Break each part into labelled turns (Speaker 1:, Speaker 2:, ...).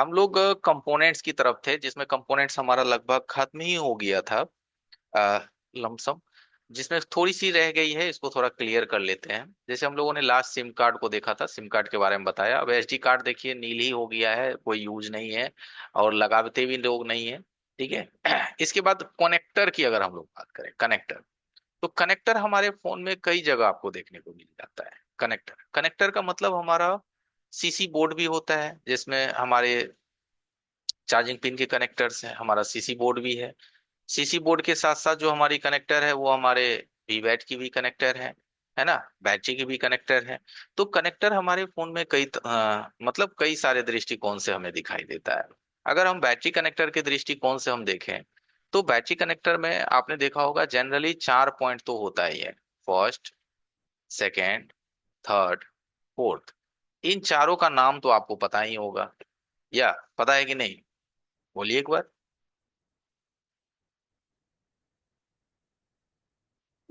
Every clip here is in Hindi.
Speaker 1: हम लोग कंपोनेंट्स की तरफ थे, जिसमें कंपोनेंट्स हमारा लगभग खत्म ही हो गया था, लमसम। जिसमें थोड़ी सी रह गई है, इसको थोड़ा क्लियर कर लेते हैं। जैसे हम लोगों ने लास्ट सिम कार्ड को देखा था, सिम कार्ड के बारे में बताया। अब एसडी कार्ड देखिए नील ही हो गया है, कोई यूज नहीं है और लगाते भी लोग नहीं है। ठीक है। इसके बाद कनेक्टर की अगर हम लोग बात करें, कनेक्टर, तो कनेक्टर हमारे फोन में कई जगह आपको देखने को मिल जाता है। कनेक्टर, कनेक्टर का मतलब हमारा सीसी बोर्ड भी होता है, जिसमें हमारे चार्जिंग पिन के कनेक्टर्स हैं, हमारा सीसी बोर्ड भी है। सीसी बोर्ड के साथ साथ जो हमारी कनेक्टर है वो हमारे वीवैट की भी कनेक्टर है ना, बैटरी की भी कनेक्टर है। तो कनेक्टर हमारे फोन में मतलब कई सारे दृष्टिकोण से हमें दिखाई देता है। अगर हम बैटरी कनेक्टर के दृष्टिकोण से हम देखें, तो बैटरी कनेक्टर में आपने देखा होगा जनरली 4 पॉइंट तो होता ही है। First, second, third, fourth. इन चारों का नाम तो आपको पता ही होगा, या पता है कि नहीं? बोलिए एक बार।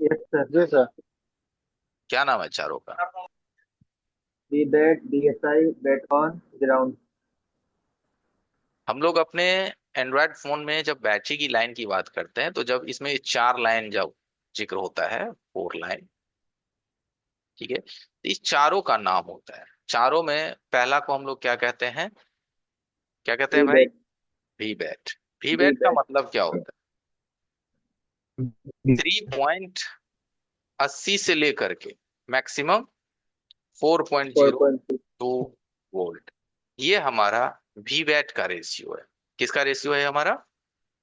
Speaker 2: यस सर, जी सर।
Speaker 1: क्या नाम है चारों का?
Speaker 2: B bat, DSI, bat on, ground.
Speaker 1: हम लोग अपने एंड्रॉयड फोन में जब बैटरी की लाइन की बात करते हैं, तो जब इसमें 4 लाइन जब जिक्र होता है, 4 लाइन, ठीक है, तो इस चारों का नाम होता है। चारों में पहला को हम लोग क्या कहते हैं? क्या कहते हैं
Speaker 2: बी
Speaker 1: भाई?
Speaker 2: Bat.
Speaker 1: V bat. V
Speaker 2: B
Speaker 1: bat का
Speaker 2: बैट।
Speaker 1: मतलब क्या होता है? 3.80 से लेकर के मैक्सिमम
Speaker 2: 4.2।
Speaker 1: 4.02 वोल्ट, ये हमारा वी बैट का रेशियो है। किसका रेशियो है हमारा?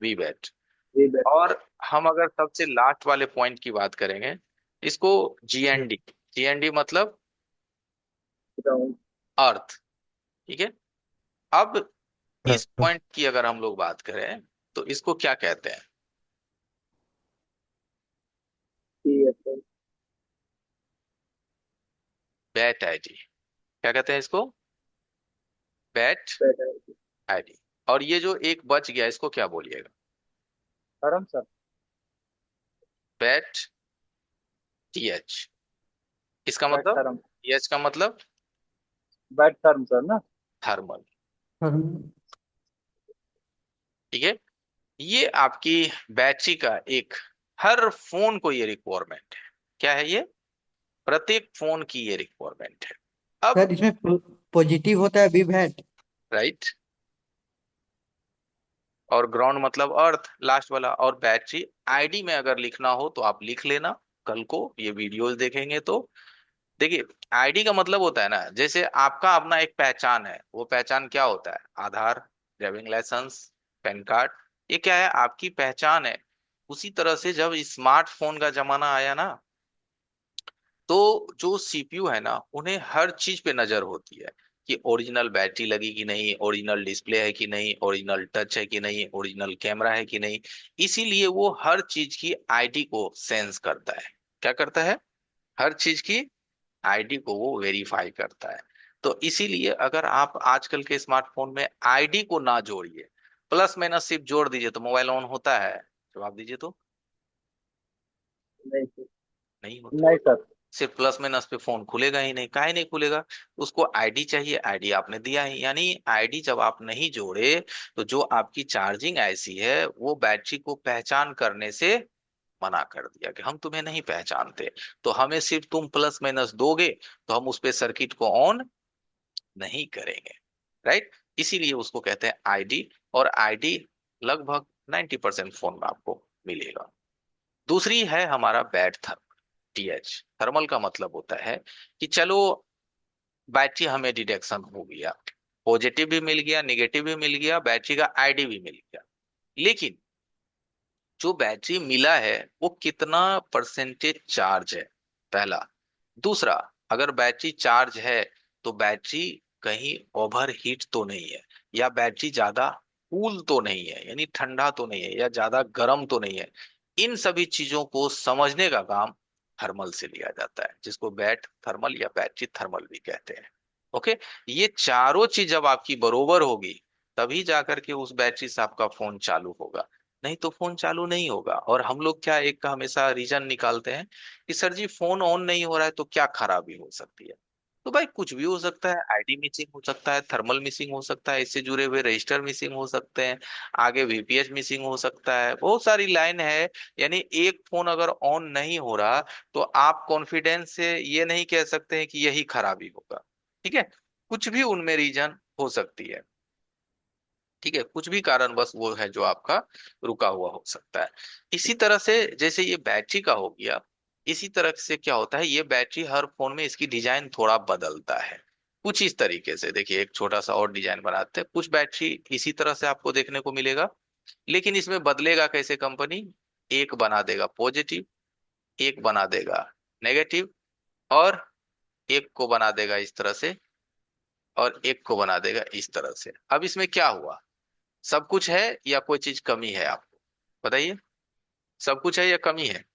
Speaker 1: V bat.
Speaker 2: B bat.
Speaker 1: और हम अगर सबसे लास्ट वाले पॉइंट की बात करेंगे, इसको जीएनडी। जीएनडी मतलब
Speaker 2: ग्राउंड।
Speaker 1: अर्थ। ठीक है। अब इस पॉइंट की अगर हम लोग बात करें, तो इसको क्या कहते हैं?
Speaker 2: PSI।
Speaker 1: Bat ID. क्या कहते हैं इसको? बैट
Speaker 2: बैट है।
Speaker 1: आईडी। और ये जो एक बच गया, इसको क्या बोलिएगा?
Speaker 2: Therm sir.
Speaker 1: Bat TH. इसका
Speaker 2: बैट
Speaker 1: मतलब,
Speaker 2: थर्म।
Speaker 1: टीएच का मतलब
Speaker 2: बैट थर्म सर ना।
Speaker 1: थर्मल। ठीक है। ये आपकी बैटरी का एक, हर फोन को ये रिक्वायरमेंट है। क्या है ये? प्रत्येक फोन की ये रिक्वायरमेंट है। अब,
Speaker 3: सर इसमें पॉजिटिव होता है विव हैट।
Speaker 1: राइट, और ग्राउंड मतलब अर्थ, लास्ट वाला। और बैटरी आईडी में अगर लिखना हो तो आप लिख लेना, कल को ये वीडियोस देखेंगे तो। देखिए, आईडी का मतलब होता है ना, जैसे आपका अपना एक पहचान है, वो पहचान क्या होता है? आधार, ड्राइविंग लाइसेंस, पैन कार्ड, ये क्या है? आपकी पहचान है। उसी तरह से जब स्मार्टफोन का जमाना आया ना, तो जो सीपीयू है ना, उन्हें हर चीज पे नजर होती है कि ओरिजिनल बैटरी लगी कि नहीं, ओरिजिनल डिस्प्ले है कि नहीं, ओरिजिनल टच है कि नहीं, ओरिजिनल कैमरा है कि नहीं। इसीलिए वो हर चीज की आईडी को सेंस करता है। क्या करता है? हर चीज की आईडी को वो वेरीफाई करता है। तो इसीलिए अगर आप आजकल के स्मार्टफोन में आईडी को ना जोड़िए, प्लस माइनस सिर्फ जोड़ दीजिए, तो मोबाइल ऑन होता है? जवाब दीजिए तो।
Speaker 2: नहीं सर।
Speaker 1: नहीं होता।
Speaker 2: नहीं सर।
Speaker 1: सिर्फ प्लस माइनस पे फोन खुलेगा ही नहीं, काहे नहीं खुलेगा? उसको आईडी चाहिए, आईडी आपने दिया ही, यानी आईडी जब आप नहीं जोड़े, तो जो आपकी चार्जिंग आईसी है वो बैटरी को पहचान करने से मना कर दिया कि हम तुम्हें नहीं पहचानते, तो हमें सिर्फ तुम प्लस माइनस दोगे तो हम उस पे सर्किट को ऑन नहीं करेंगे। राइट। इसीलिए उसको कहते हैं आईडी। और आईडी लगभग 90% फोन में आपको मिलेगा। दूसरी है हमारा बैट थर्मल, टीएच। थर्मल का मतलब होता है कि चलो, बैटरी हमें डिटेक्शन हो गया, पॉजिटिव भी मिल गया, निगेटिव भी मिल गया, बैटरी का आईडी भी मिल गया, लेकिन जो बैटरी मिला है वो कितना परसेंटेज चार्ज है, पहला। दूसरा, अगर बैटरी चार्ज है तो बैटरी कहीं ओवर हीट तो नहीं है, या बैटरी ज्यादा कूल तो नहीं है, यानी ठंडा तो नहीं है, या ज्यादा गर्म तो नहीं है। इन सभी चीजों को समझने का काम थर्मल से लिया जाता है, जिसको बैट थर्मल या बैटरी थर्मल भी कहते हैं। ओके। ये चारों चीज जब आपकी बरोबर होगी, तभी जाकर के उस बैटरी से आपका फोन चालू होगा, नहीं तो फोन चालू नहीं होगा। और हम लोग क्या एक का हमेशा रीजन निकालते हैं कि सर जी फोन ऑन नहीं हो रहा है तो क्या खराबी हो सकती है? तो भाई कुछ भी हो सकता है, आईडी मिसिंग हो सकता है, थर्मल मिसिंग हो सकता है, इससे जुड़े हुए रजिस्टर मिसिंग हो सकते हैं, आगे वीपीएस मिसिंग हो सकता है, बहुत सारी लाइन है। यानी एक फोन अगर ऑन नहीं हो रहा तो आप कॉन्फिडेंस से ये नहीं कह सकते हैं कि यही खराबी होगा। ठीक है, कुछ भी उनमें रीजन हो सकती है। ठीक है, कुछ भी कारण बस वो है जो आपका रुका हुआ हो सकता है। इसी तरह से जैसे ये बैटरी का हो गया, इसी तरह से क्या होता है, ये बैटरी हर फोन में इसकी डिजाइन थोड़ा बदलता है। कुछ इस तरीके से देखिए, एक छोटा सा और डिजाइन बनाते हैं, कुछ बैटरी इसी तरह से आपको देखने को मिलेगा। लेकिन इसमें बदलेगा कैसे कंपनी, एक बना देगा पॉजिटिव, एक बना देगा नेगेटिव, और एक को बना देगा इस तरह से, और एक को बना देगा इस तरह से। अब इसमें क्या हुआ, सब कुछ है या कोई चीज कमी है, आपको बताइए। सब कुछ है या कमी है?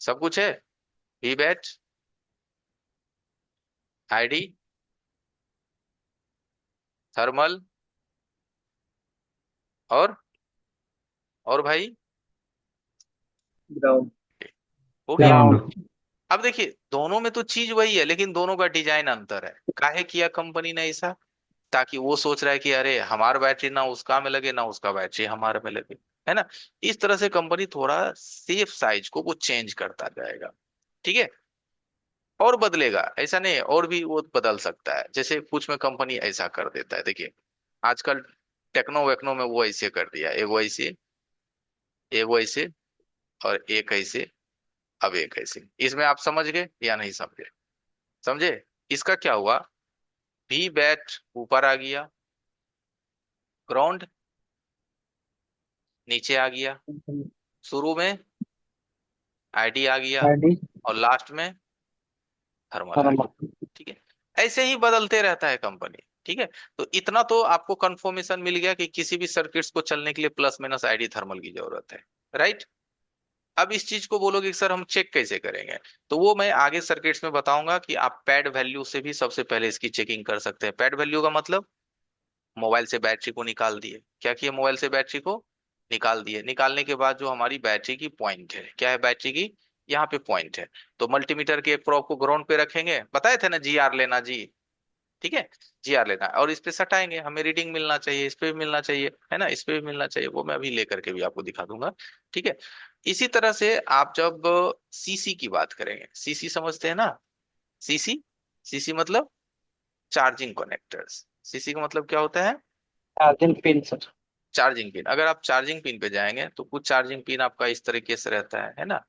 Speaker 1: सब कुछ है। वी बैट, आईडी, थर्मल, और भाई
Speaker 2: ग्राउंड।
Speaker 1: हो गया।
Speaker 3: ग्राउंड।
Speaker 1: अब देखिए दोनों में तो चीज वही है, लेकिन दोनों का डिजाइन अंतर है। काहे किया कंपनी ने ऐसा? ताकि वो सोच रहा है कि अरे हमारा बैटरी ना उसका में लगे, ना उसका बैटरी हमारे में लगे, है ना। इस तरह से कंपनी थोड़ा सेफ साइज को वो चेंज करता जाएगा। ठीक है, और बदलेगा ऐसा नहीं है, और भी वो बदल सकता है। जैसे कुछ में कंपनी ऐसा कर देता है, देखिए आजकल टेक्नो वेक्नो में वो ऐसे कर दिया, एगो ऐसे, एगो ऐसे, और एक ऐसे, अब एक ऐसे। इसमें आप समझ गए या नहीं समझे? समझे? इसका क्या हुआ, वी बैट ऊपर आ गया, ग्राउंड नीचे आ गया, शुरू में आईडी आ गया,
Speaker 3: आईडी।
Speaker 1: और लास्ट में थर्मल आ गया।
Speaker 3: थर्मल।
Speaker 1: ठीक है, ऐसे ही बदलते रहता है कंपनी। ठीक है, तो इतना तो आपको कंफर्मेशन मिल गया कि किसी भी सर्किट्स को चलने के लिए प्लस माइनस आईडी थर्मल की जरूरत है। राइट। अब इस चीज को बोलोगे कि सर हम चेक कैसे करेंगे, तो वो मैं आगे सर्किट्स में बताऊंगा कि आप पैड वैल्यू से भी सबसे पहले इसकी चेकिंग कर सकते हैं। पैड वैल्यू का मतलब, मोबाइल से बैटरी को निकाल दिए, क्या किए, मोबाइल से बैटरी को निकाल दिए, निकालने के बाद जो हमारी बैटरी की पॉइंट है, क्या है बैटरी की, यहाँ पे पॉइंट है। तो मल्टीमीटर के एक प्रोब को ग्राउंड पे रखेंगे, बताए थे ना जी आर लेना जी। ठीक है, जी आर लेना है, और इस पे सटाएंगे, हमें रीडिंग मिलना चाहिए, इस पे भी मिलना चाहिए, है ना, इस पे भी मिलना चाहिए, वो मैं अभी लेकर के भी आपको दिखा दूंगा। ठीक है, इसी तरह से आप जब सीसी की बात करेंगे, सीसी समझते हैं ना, सीसी, सीसी मतलब चार्जिंग कनेक्टर्स। सीसी का मतलब क्या होता है,
Speaker 3: charging pin sir.
Speaker 1: Charging pin. अगर आप चार्जिंग पिन पे जाएंगे तो कुछ चार्जिंग पिन आपका इस तरीके से रहता है ना,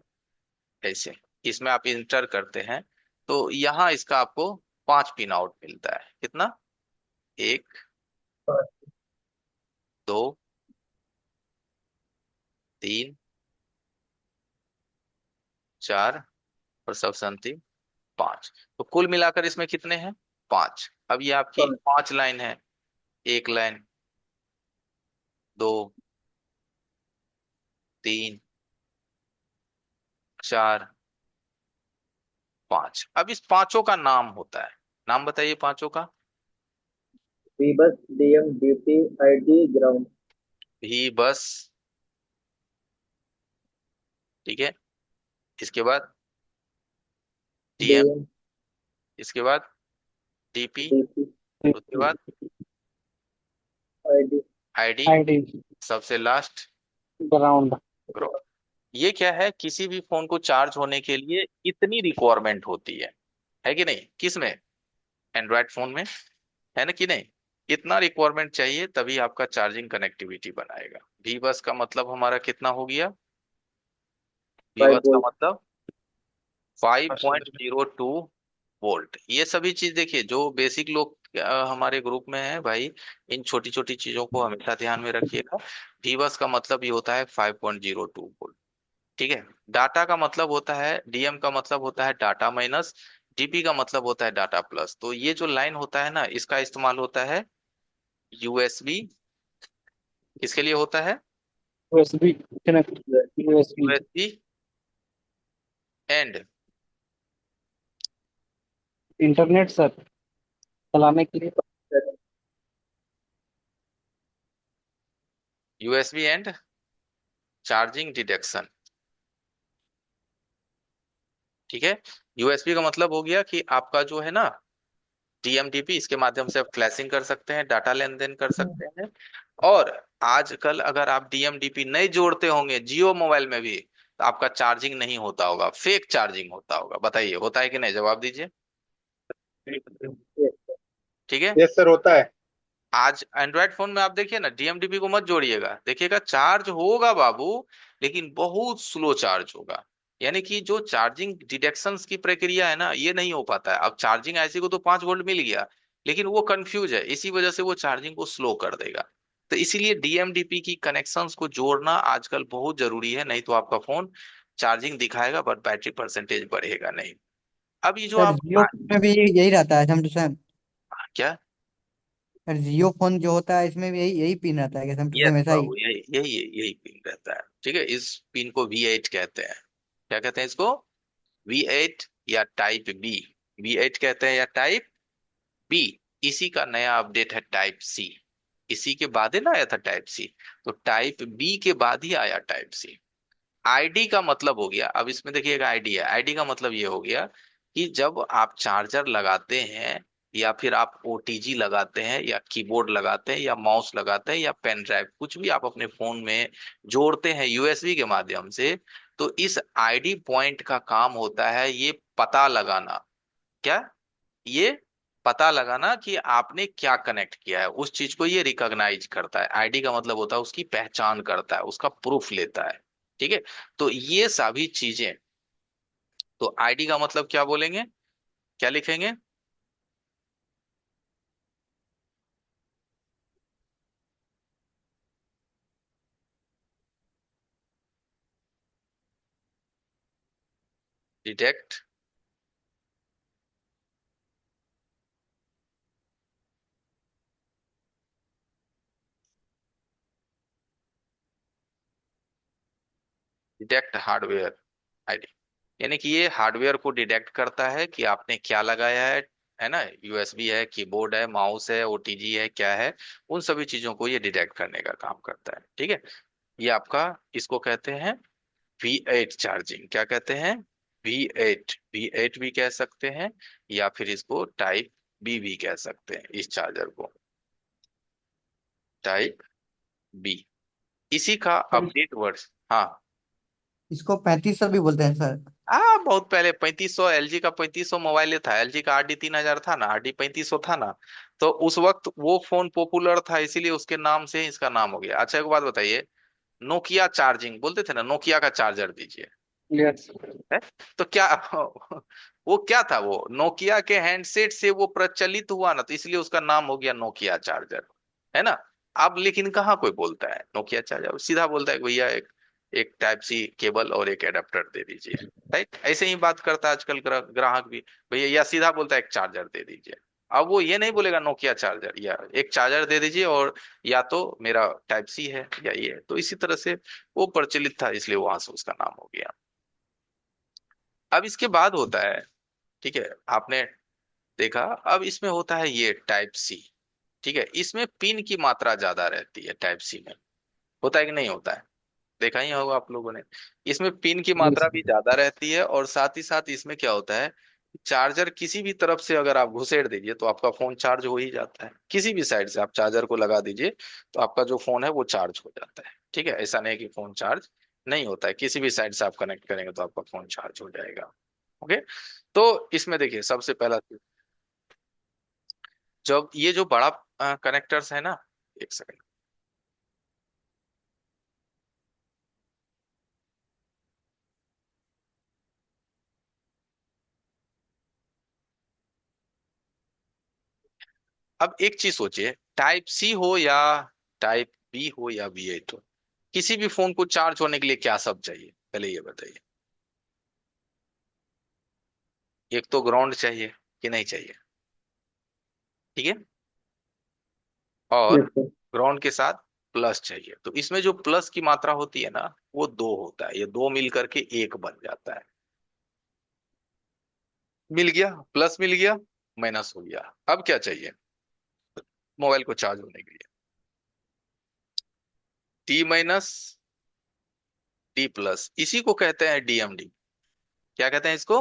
Speaker 1: ऐसे, इसमें आप इंटर करते हैं, तो यहाँ इसका आपको 5 पिन आउट मिलता है। कितना, एक, दो, तीन, चार, और सबसे अंतिम 5। तो कुल मिलाकर इसमें कितने हैं, 5। अब ये आपकी 5 लाइन है, एक लाइन, दो, तीन, चार, 5। अब इस पांचों का नाम होता है, नाम बताइए पांचों का।
Speaker 2: वी बस, डीएम, डीपी, आईडी, ग्राउंड।
Speaker 1: भी बस, ठीक है, इसके बाद डीएम,
Speaker 2: डीएम,
Speaker 1: इसके बाद डीपी,
Speaker 2: डीपी,
Speaker 1: उसके बाद
Speaker 2: आईडी,
Speaker 1: आईडी,
Speaker 3: आईडी।
Speaker 1: सबसे लास्ट
Speaker 3: ग्राउंड।
Speaker 1: ग्राउंड। ये क्या है, किसी भी फोन को चार्ज होने के लिए इतनी रिक्वायरमेंट होती है कि नहीं, किस में, एंड्रॉयड फोन में, है ना कि नहीं। इतना रिक्वायरमेंट चाहिए तभी आपका चार्जिंग कनेक्टिविटी बनाएगा। वी बस का मतलब हमारा कितना हो गया, वी
Speaker 2: 5
Speaker 1: बस का
Speaker 2: वोल्ट।
Speaker 1: मतलब 5.02 वोल्ट। ये सभी चीज देखिए, जो बेसिक लोग हमारे ग्रुप में है भाई, इन छोटी छोटी चीजों को हमेशा ध्यान में रखिएगा। वी बस का मतलब ये होता है 5.02 वोल्ट। ठीक है, डाटा का मतलब होता है, डीएम का मतलब होता है डाटा माइनस, डीपी का मतलब होता है डाटा प्लस। तो ये जो लाइन होता है ना, इसका इस्तेमाल होता है यूएसबी, किसके लिए होता है,
Speaker 3: USB connect. USB.
Speaker 1: USB and,
Speaker 3: internet sir, चलाने के लिए।
Speaker 1: USB and, charging deduction. ठीक है। यूएसबी का मतलब हो गया कि आपका जो है ना डीएमडीपी, इसके माध्यम से आप फ्लैशिंग कर सकते हैं, डाटा लेन देन कर सकते हैं। और आजकल अगर आप डीएमडीपी नहीं जोड़ते होंगे जियो मोबाइल में भी, तो आपका चार्जिंग नहीं होता होगा, फेक चार्जिंग होता होगा। बताइए होता है कि नहीं, जवाब दीजिए। ठीक है।
Speaker 4: यस सर, होता है।
Speaker 1: आज एंड्रॉयड फोन में आप देखिए ना, डीएमडीपी को मत जोड़िएगा, देखिएगा चार्ज होगा बाबू, लेकिन बहुत स्लो चार्ज होगा। यानी कि जो चार्जिंग डिटेक्शंस की प्रक्रिया है ना, ये नहीं हो पाता है। अब चार्जिंग आईसी को तो 5 वोल्ट मिल गया, लेकिन वो कंफ्यूज है, इसी वजह से वो चार्जिंग को स्लो कर देगा। तो इसीलिए डीएमडीपी की कनेक्शंस को जोड़ना आजकल बहुत जरूरी है, नहीं तो आपका फोन चार्जिंग दिखाएगा बट बैटरी परसेंटेज बढ़ेगा नहीं। अब ये जो
Speaker 5: सर
Speaker 1: आप
Speaker 5: जियो में भी यही रहता है सम टू सेम।
Speaker 1: क्या,
Speaker 5: सर जियो फोन जो होता है इसमें भी यही यही पिन रहता है क्या, सम टू
Speaker 1: यस
Speaker 5: सेम ऐसा ही?
Speaker 1: बाबू, यही यही यही पिन रहता है। ठीक है, इस पिन को V8 कहते हैं। क्या कहते हैं इसको? V8 या टाइप बी। V8 कहते हैं या टाइप बी। इसी का नया अपडेट है टाइप सी। इसी के बाद ही ना आया था टाइप सी, तो टाइप बी के बाद ही आया टाइप सी। आईडी का मतलब हो गया, अब इसमें देखिएगा आईडी है, आईडी का मतलब ये हो गया कि जब आप चार्जर लगाते हैं, या फिर आप ओटीजी लगाते हैं, या कीबोर्ड लगाते हैं, या माउस लगाते हैं, या पेन ड्राइव, कुछ भी आप अपने फोन में जोड़ते हैं यूएसबी के माध्यम से, तो इस आईडी पॉइंट का काम होता है ये पता लगाना। क्या? ये पता लगाना कि आपने क्या कनेक्ट किया है, उस चीज को ये रिकॉग्नाइज करता है। आईडी का मतलब होता है उसकी पहचान करता है, उसका प्रूफ लेता है। ठीक है। तो ये सभी चीजें, तो आईडी का मतलब क्या बोलेंगे, क्या लिखेंगे? Detect detect hardware ID. यानी कि ये हार्डवेयर को डिटेक्ट करता है कि आपने क्या लगाया है ना, यूएसबी है, कीबोर्ड है, माउस है, ओटीजी है, क्या है, उन सभी चीजों को ये डिटेक्ट करने का काम करता है। ठीक है। ये आपका, इसको कहते हैं V8 चार्जिंग। क्या कहते हैं? V8, V8 भी कह सकते हैं, या फिर इसको टाइप बी भी कह सकते हैं, इस चार्जर को टाइप बी। इसी का
Speaker 5: सर
Speaker 1: अपडेट वर्ड। हाँ।
Speaker 5: इसको 3500 भी बोलते हैं सर।
Speaker 1: बहुत पहले 3500, एलजी का 3500 मोबाइल था, एलजी का RD 3000 था ना, RD 3500 था ना, तो उस वक्त वो फोन पॉपुलर था, इसीलिए उसके नाम से ही इसका नाम हो गया। अच्छा एक बात बताइए, नोकिया चार्जिंग बोलते थे ना, नोकिया का चार्जर दीजिए।
Speaker 3: यस।
Speaker 1: है? तो क्या वो क्या था, वो नोकिया के हैंडसेट से वो प्रचलित हुआ ना, तो इसलिए उसका नाम हो गया नोकिया चार्जर। है ना? अब लेकिन कहाँ कोई बोलता है नोकिया चार्जर, सीधा बोलता है कि भैया एक एक टाइप सी केबल और एक एडेप्टर दे दीजिए। राइट, ऐसे ही बात करता है आजकल ग्राहक भी, भैया, या सीधा बोलता है एक चार्जर दे दीजिए। अब वो ये नहीं बोलेगा नोकिया चार्जर, या एक चार्जर दे दीजिए, और या तो मेरा टाइप सी है, या ये। तो इसी तरह से वो प्रचलित था, इसलिए वहां से उसका नाम हो गया। अब इसके बाद होता है, ठीक है, आपने देखा, अब इसमें होता है ये टाइप सी। ठीक है, इसमें पिन की मात्रा ज्यादा रहती है टाइप सी में। होता है कि नहीं होता है? देखा ही होगा आप लोगों ने। इसमें पिन की मात्रा
Speaker 3: यस।
Speaker 1: भी ज्यादा रहती है, और साथ ही साथ इसमें क्या होता है, चार्जर किसी भी तरफ से अगर आप घुसेड़ दीजिए तो आपका फोन चार्ज हो ही जाता है। किसी भी साइड से आप चार्जर को लगा दीजिए तो आपका जो फोन है वो चार्ज हो जाता है। ठीक है, ऐसा नहीं कि फोन चार्ज नहीं होता है, किसी भी साइड से आप कनेक्ट करेंगे तो आपका फोन चार्ज हो जाएगा। ओके। तो इसमें देखिए सबसे पहला, जब ये जो बड़ा कनेक्टर्स है ना, एक सेकंड, अब एक चीज सोचिए, टाइप सी हो या टाइप बी हो या V8 हो, किसी भी फोन को चार्ज होने के लिए क्या सब चाहिए, पहले ये बताइए। एक तो ग्राउंड चाहिए, कि नहीं चाहिए? ठीक है। और
Speaker 3: यस सर।
Speaker 1: ग्राउंड के साथ प्लस चाहिए, तो इसमें जो प्लस की मात्रा होती है ना, वो दो होता है, ये दो मिल करके एक बन जाता है। मिल गया, प्लस मिल गया, माइनस हो गया। अब क्या चाहिए मोबाइल को चार्ज होने के लिए? T- D+, इसी को कहते हैं DMD। क्या कहते हैं इसको?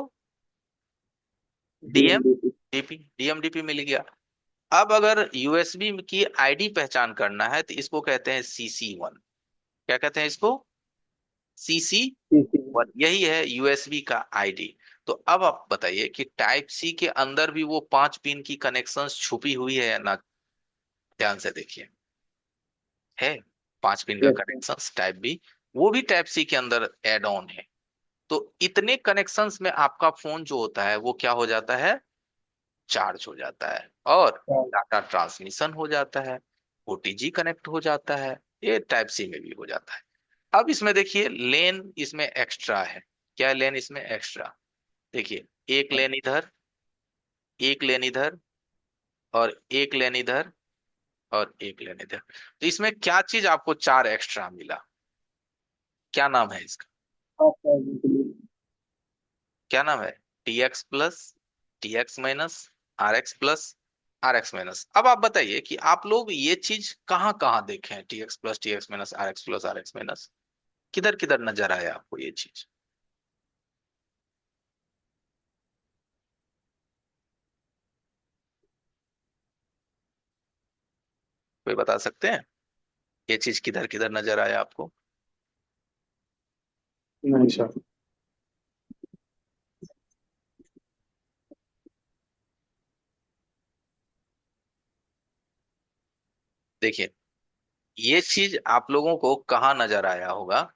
Speaker 1: DM
Speaker 2: DMDP।
Speaker 1: डीपी डीएमडीपी मिल गया। अब अगर यूएसबी की आईडी पहचान करना है तो इसको कहते हैं CC1। क्या कहते हैं इसको? CC1।
Speaker 2: CC।
Speaker 1: यही है यूएसबी का आईडी। तो अब आप बताइए कि टाइप सी के अंदर भी वो 5 पिन की कनेक्शंस छुपी हुई है या ना? ध्यान से देखिए, है 5 पिन का
Speaker 2: yes sir.
Speaker 1: Connections type B, वो भी टाइप सी के अंदर एड ऑन है। तो इतने कनेक्शंस में आपका फोन जो होता है वो क्या हो जाता है? चार्ज हो जाता है और डाटा ट्रांसमिशन हो जाता है, ओटीजी कनेक्ट हो जाता है, ये टाइप सी में भी हो जाता है। अब इसमें देखिए लेन इसमें एक्स्ट्रा है। क्या लेन इसमें एक्स्ट्रा? देखिए, एक लेन इधर, एक लेन इधर, और एक लेन इधर, और एक लेन इधर। तो इसमें क्या चीज आपको चार एक्स्ट्रा मिला? क्या नाम है इसका?
Speaker 2: हाँ चार्जिंग के लिए।
Speaker 1: क्या नाम है? TX+, TX-, RX+, RX-। अब आप बताइए कि आप लोग ये चीज कहाँ कहाँ देखे हैं? TX+, TX-, RX+, RX-। किधर किधर नजर आया आपको ये चीज? कोई बता सकते हैं ये चीज किधर किधर नजर आया आपको?
Speaker 3: नहीं सर।
Speaker 1: देखिए, ये चीज आप लोगों को कहाँ नजर आया होगा,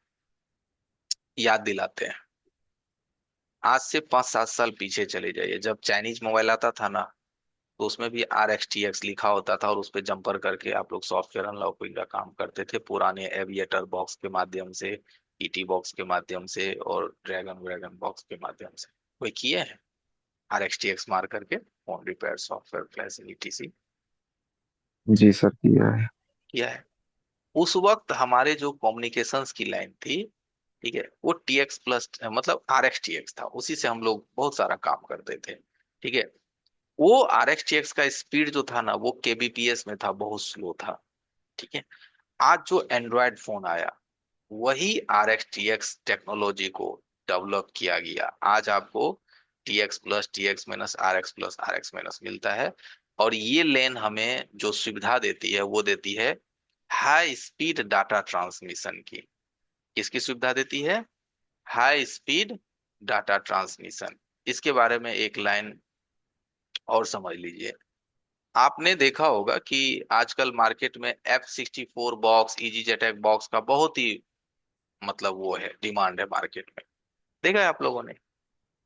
Speaker 1: याद दिलाते हैं। आज से 5-7 साल पीछे चले जाइए, जब चाइनीज मोबाइल आता था ना, तो उसमें भी RX TX लिखा होता था और उस पे जंपर करके आप लोग सॉफ्टवेयर अनलॉकिंग का काम करते थे, पुराने एविएटर बॉक्स के माध्यम से, ET बॉक्स के माध्यम से, और ड्रैगन व्रैगन बॉक्स के माध्यम से। कोई किए हैं RX TX मार करके phone repair software flash ETC?
Speaker 4: जी सर किया है।
Speaker 1: किया है। उस वक्त हमारे जो कम्युनिकेशंस की लाइन थी, ठीक है, वो TX+ मतलब RX TX था, उसी से हम लोग बहुत सारा काम करते थे। ठीक है, वो RX TX का स्पीड जो था ना, वो KBPS में था, बहुत स्लो था। ठीक है, आज जो एंड्रॉयड फोन आया, वही RX TX टेक्नोलॉजी को डेवलप किया गया। आज आपको TX+, TX-, RX+, RX- मिलता है। और ये लेन हमें जो सुविधा देती है वो देती है हाई स्पीड डाटा ट्रांसमिशन की। किसकी सुविधा देती है? High speed data transmission. इसके बारे में एक लाइन और समझ लीजिए। आपने देखा होगा कि आजकल मार्केट में F64 बॉक्स, EasyJet बॉक्स का बहुत ही मतलब वो है, डिमांड है मार्केट में। देखा है आप लोगों ने?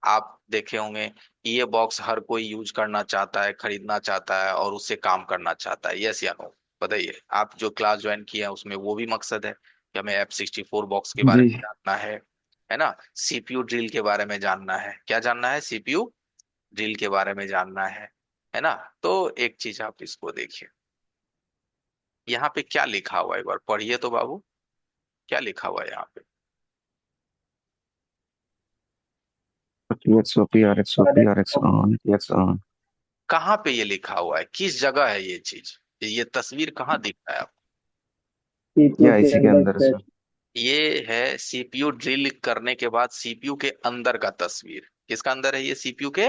Speaker 1: आप देखे होंगे कि ये बॉक्स हर कोई यूज करना चाहता है, खरीदना चाहता है और उससे काम करना चाहता है। यस या नो? बताइए, आप जो क्लास ज्वाइन किए हैं उसमें वो भी मकसद है कि हमें F64 बॉक्स के बारे
Speaker 4: जी।
Speaker 1: में जानना है ना? CPU ड्रिल के बारे में जानना है। क्या जानना है? CPU ड्रिल के बारे में जानना है ना? तो एक चीज आप इसको देखिए, यहाँ पे क्या लिखा हुआ है, एक बार पढ़िए तो बाबू। क्या लिखा हुआ है यहाँ पे?
Speaker 4: TXOP RXOP RX on TX on।
Speaker 1: कहाँ पे ये लिखा हुआ है? किस जगह है ये चीज? ये तस्वीर कहाँ दिख रहा है आपको?
Speaker 2: CPU
Speaker 4: या
Speaker 2: के
Speaker 4: इसी के
Speaker 2: अंदर
Speaker 4: अंदर
Speaker 2: फ्लैश।
Speaker 4: सर।
Speaker 1: ये है CPU ड्रिल करने के बाद CPU के अंदर का तस्वीर। किसका अंदर है? ये CPU के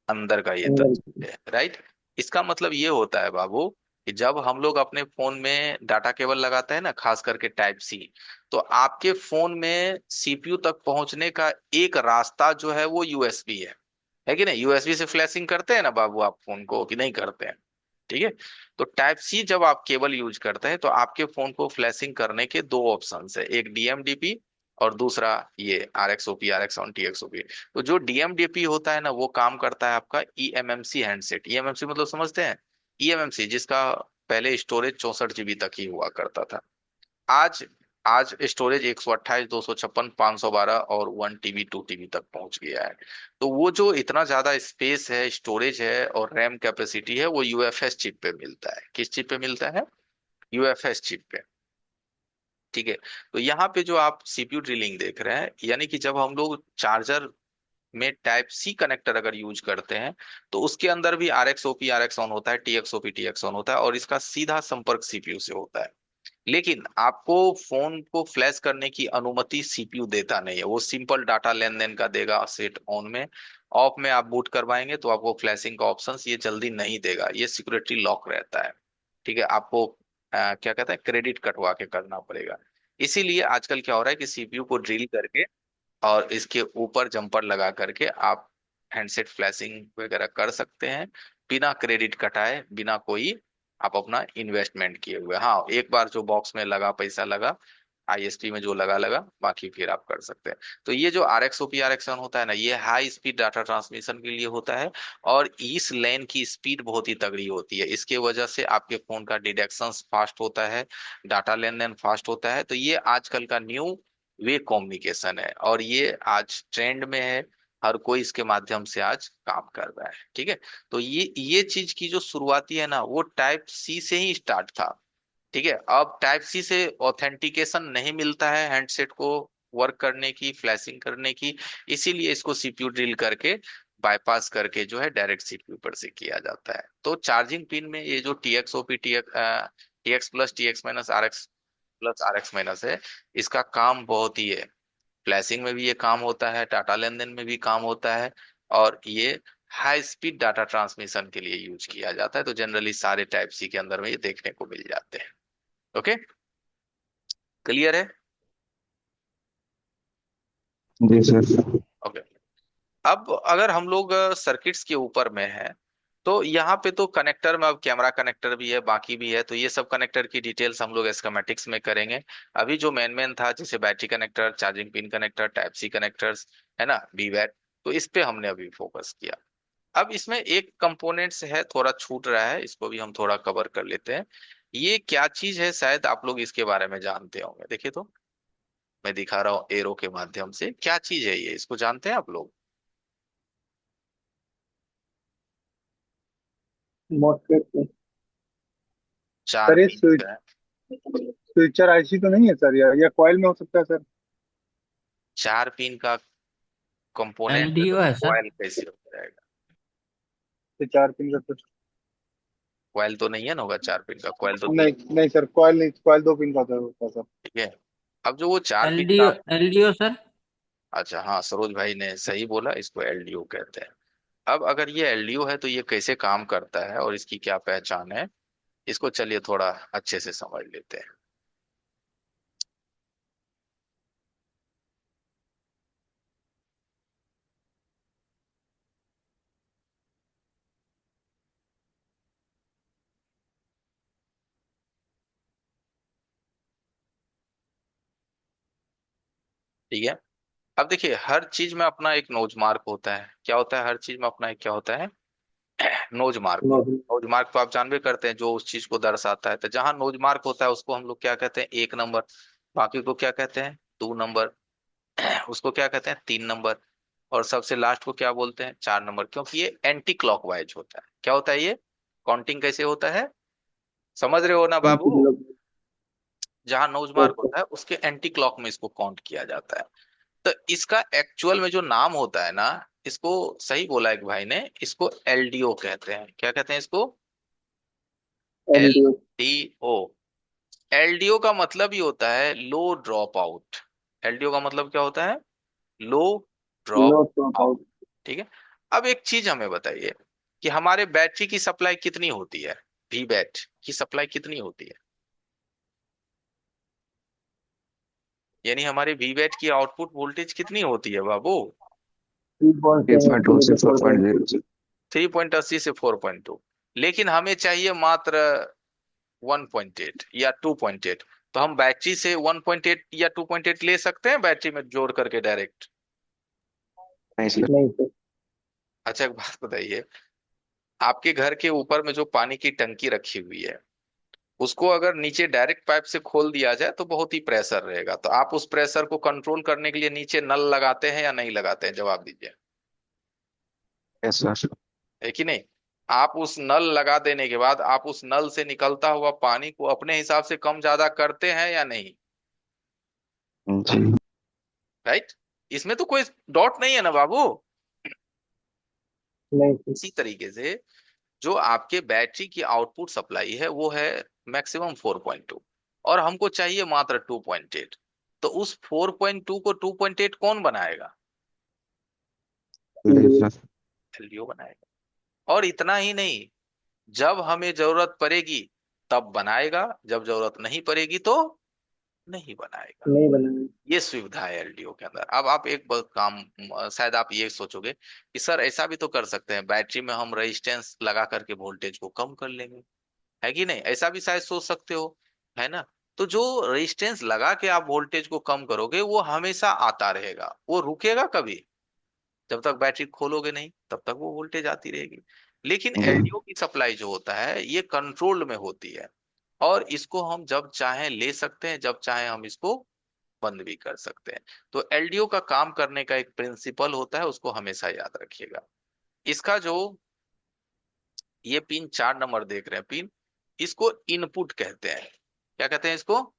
Speaker 1: अंदर का ये
Speaker 2: अंदर।
Speaker 1: तस्वीर है, राइट। इसका मतलब ये होता है बाबू कि जब हम लोग अपने फोन में डाटा केबल लगाते हैं ना, खास करके टाइप C, तो आपके फोन में CPU तक पहुंचने का एक रास्ता जो है वो USB है कि नहीं? USB से फ्लैशिंग करते हैं ना बाबू आप फोन को, कि नहीं करते हैं? ठीक है, तो टाइप C जब आप केबल यूज करते हैं तो आपके फोन को फ्लैशिंग करने के दो ऑप्शन है, एक DMDP और दूसरा ये RXOP, RX ऑन TXOP। तो जो DMDP होता है ना, वो काम करता है आपका eMMC हैंडसेट। eMMC मतलब समझते हैं? eMMC जिसका पहले स्टोरेज 64 GB तक ही हुआ करता था। आज आज स्टोरेज 128, 256, 512 और 1 TB 2 TB तक पहुंच गया है। तो वो जो इतना ज्यादा स्पेस है, स्टोरेज है और रैम कैपेसिटी है, वो UFS चिप पे मिलता है। किस चिप पे मिलता है? UFS चिप पे। ठीक है, तो यहाँ पे जो आप CPU ड्रिलिंग देख रहे हैं, यानी कि जब हम लोग चार्जर में टाइप C कनेक्टर अगर यूज करते हैं, तो उसके अंदर भी RXOP RX ऑन होता है, TXOP TX ऑन होता है, और इसका सीधा संपर्क CPU से होता है। लेकिन आपको फोन को फ्लैश करने की अनुमति CPU देता नहीं है, वो सिंपल डाटा लेन देन का देगा सेट ऑन में, ऑफ में आप बूट करवाएंगे तो आपको फ्लैशिंग का ऑप्शन ये जल्दी नहीं देगा, ये सिक्योरिटी लॉक रहता है। ठीक है, आपको क्या कहते हैं, क्रेडिट कटवा के करना पड़ेगा। इसीलिए आजकल क्या हो रहा है कि सीपीयू को ड्रिल करके और इसके ऊपर जंपर लगा करके आप हैंडसेट फ्लैशिंग वगैरह कर सकते हैं, बिना क्रेडिट कटाए, बिना कोई आप अपना इन्वेस्टमेंट किए हुए। हाँ, एक बार जो बॉक्स में लगा पैसा लगा, आईएसपी में जो लगा लगा, बाकी फिर आप कर सकते हैं। तो ये जो आरएक्सओपी आरएक्स होता है ना, ये हाई स्पीड डाटा ट्रांसमिशन के लिए होता है, और इस लैन की स्पीड बहुत ही तगड़ी होती है। इसके वजह से आपके फोन का डिटेक्शन फास्ट होता है, डाटा लेन देन फास्ट होता है। तो ये आजकल का न्यू वे कम्युनिकेशन है, और ये आज ट्रेंड में है, हर कोई इसके माध्यम से आज काम कर रहा है। ठीक है, तो ये चीज की जो शुरुआती है ना, वो टाइप सी से ही स्टार्ट था। ठीक है, अब टाइप सी से ऑथेंटिकेशन नहीं मिलता है हैंडसेट को वर्क करने की, फ्लैशिंग करने की, इसीलिए इसको सीपीयू ड्रिल करके बाईपास करके जो है डायरेक्ट सीपीयू पर से किया जाता है। तो चार्जिंग पिन में ये जो TXOP, TX plus, TX minus, RX plus, RX minus है, इसका काम बहुत ही है। फ्लैशिंग में भी ये काम होता है, डाटा लेन देन में भी काम होता है, और ये हाई स्पीड डाटा ट्रांसमिशन के लिए यूज किया जाता है। तो जनरली सारे टाइप सी के अंदर में ये देखने को मिल जाते हैं। ओके, क्लियर है?
Speaker 4: जी सर।
Speaker 1: ओके, अब अगर हम लोग सर्किट्स के ऊपर में है, तो यहाँ पे तो कनेक्टर में अब कैमरा कनेक्टर भी है, बाकी भी है, तो ये सब कनेक्टर की डिटेल्स हम लोग स्कीमेटिक्स में करेंगे। अभी जो मेन मेन था, जैसे battery connector, charging pin connector, type C connectors, है ना, वीवैट, तो इस पे हमने अभी फोकस किया। अब इसमें एक कंपोनेंट्स है, थोड़ा छूट रहा है, इसको भी हम थोड़ा कवर कर लेते हैं। ये क्या चीज है, शायद आप लोग इसके बारे में जानते होंगे। देखिए तो मैं दिखा रहा हूँ एरो के माध्यम से, क्या चीज है ये, इसको जानते हैं आप लोग?
Speaker 2: मॉसफेट।
Speaker 1: चार
Speaker 2: सर ये
Speaker 1: पिन का है।
Speaker 2: स्विचर आईसी तो नहीं है सर, या कॉइल में हो सकता है सर?
Speaker 1: चार पिन का कंपोनेंट है, तो
Speaker 6: एलडीओ है सर।
Speaker 1: कॉइल कैसे हो जाएगा?
Speaker 2: तो 4 पिन का तो
Speaker 1: कॉइल तो नहीं है ना, होगा चार पिन का, कॉइल तो तीन।
Speaker 2: नहीं नहीं सर, कॉइल नहीं, कॉइल 2 पिन का होता है सर।
Speaker 1: ठीक है, अब जो वो चार पिन का
Speaker 6: एलडीओ, एलडीओ सर।
Speaker 1: अच्छा हाँ, सरोज भाई ने सही बोला, इसको एलडीओ कहते हैं। अब अगर ये एलडीओ है तो ये कैसे काम करता है और इसकी क्या पहचान है, इसको चलिए थोड़ा अच्छे से समझ लेते हैं। ठीक है, अब देखिए, हर चीज में अपना एक नोज मार्क होता है। क्या होता है, हर चीज में अपना एक क्या होता है, नोज मार्क। नोज मार्क तो आप जानबे करते हैं, जो उस चीज को दर्शाता है। तो जहां नोज मार्क होता है उसको हम लोग क्या कहते हैं, 1 नंबर। बाकी को क्या कहते हैं, 2 नंबर। उसको क्या कहते हैं, 3 नंबर। और सबसे लास्ट को क्या बोलते हैं, 4 नंबर, क्योंकि ये एंटी क्लॉकवाइज होता है। क्या होता है ये, काउंटिंग कैसे होता है, समझ रहे हो ना बाबू? जहां नोज मार्क होता है उसके एंटी क्लॉक में इसको काउंट किया जाता है। तो इसका एक्चुअल में जो नाम होता है ना, इसको सही बोला एक भाई ने, इसको एलडीओ कहते हैं। क्या कहते हैं इसको,
Speaker 2: एलडीओ।
Speaker 1: एलडीओ। एलडीओ का मतलब ही होता है लो ड्रॉप आउट। एलडीओ का मतलब क्या होता है, low drop
Speaker 2: no drop
Speaker 1: out.
Speaker 2: Out.
Speaker 1: ठीक है, अब एक चीज हमें बताइए कि हमारे बैटरी की सप्लाई कितनी होती है, वी बैट की सप्लाई कितनी होती है, यानी हमारे वी बैट की आउटपुट वोल्टेज कितनी होती है बाबू?
Speaker 4: 3.2 से
Speaker 2: 3.7
Speaker 4: 4.0।
Speaker 1: 3.80 से 4.2। लेकिन हमें चाहिए मात्र 1.8 या 2.8। तो हम बैटरी से 1.8 या 2.8 ले सकते हैं, बैटरी में जोड़ करके डायरेक्ट?
Speaker 4: नहीं सर।
Speaker 2: नहीं सर।
Speaker 1: अच्छा, एक बात बताइए, आपके घर के ऊपर में जो पानी की टंकी रखी हुई है, उसको अगर नीचे डायरेक्ट पाइप से खोल दिया जाए तो बहुत ही प्रेशर रहेगा। तो आप उस प्रेशर को कंट्रोल करने के लिए नीचे नल लगाते हैं या नहीं लगाते हैं, जवाब दीजिए।
Speaker 4: Yes sir.
Speaker 1: है कि नहीं? आप उस नल लगा देने के बाद आप उस नल से निकलता हुआ पानी को अपने हिसाब से कम ज्यादा करते हैं या नहीं?
Speaker 4: जी।
Speaker 1: राइट, इसमें तो कोई डॉट नहीं है ना बाबू।
Speaker 2: नहीं सर।
Speaker 1: इसी तरीके से जो आपके बैटरी की आउटपुट सप्लाई है वो है मैक्सिमम 4.2, और हमको चाहिए मात्र 2.8। तो उस 4.2 को 2.8 कौन बनाएगा?
Speaker 4: जी सर।
Speaker 1: एलडीओ बनाएगा। और इतना ही नहीं, जब हमें जरूरत पड़ेगी तब बनाएगा, जब जरूरत नहीं पड़ेगी तो नहीं बनाएगा।
Speaker 2: नहीं बनाना।
Speaker 1: ये सुविधा है एलडीओ के अंदर। अब आप एक काम, शायद आप ये सोचोगे कि सर ऐसा भी तो कर सकते हैं, बैटरी में हम रेजिस्टेंस लगा करके वोल्टेज को कम कर लेंगे, है कि नहीं? ऐसा भी शायद सोच सकते हो, है ना? तो जो रेजिस्टेंस लगा के आप वोल्टेज को कम करोगे वो हमेशा आता रहेगा, वो रुकेगा कभी? जब तक बैटरी खोलोगे नहीं तब तक वो वोल्टेज आती रहेगी। लेकिन
Speaker 4: जी।
Speaker 1: एलडीओ की सप्लाई जो होता है ये कंट्रोल्ड में होती है, और इसको हम जब चाहें ले सकते हैं, जब चाहें हम इसको बंद भी कर सकते हैं। तो एलडीओ का काम करने का एक प्रिंसिपल होता है, उसको हमेशा याद रखिएगा। इसका जो ये पिन 4 नंबर देख रहे हैं पिन, इसको इनपुट कहते हैं। क्या कहते हैं इसको?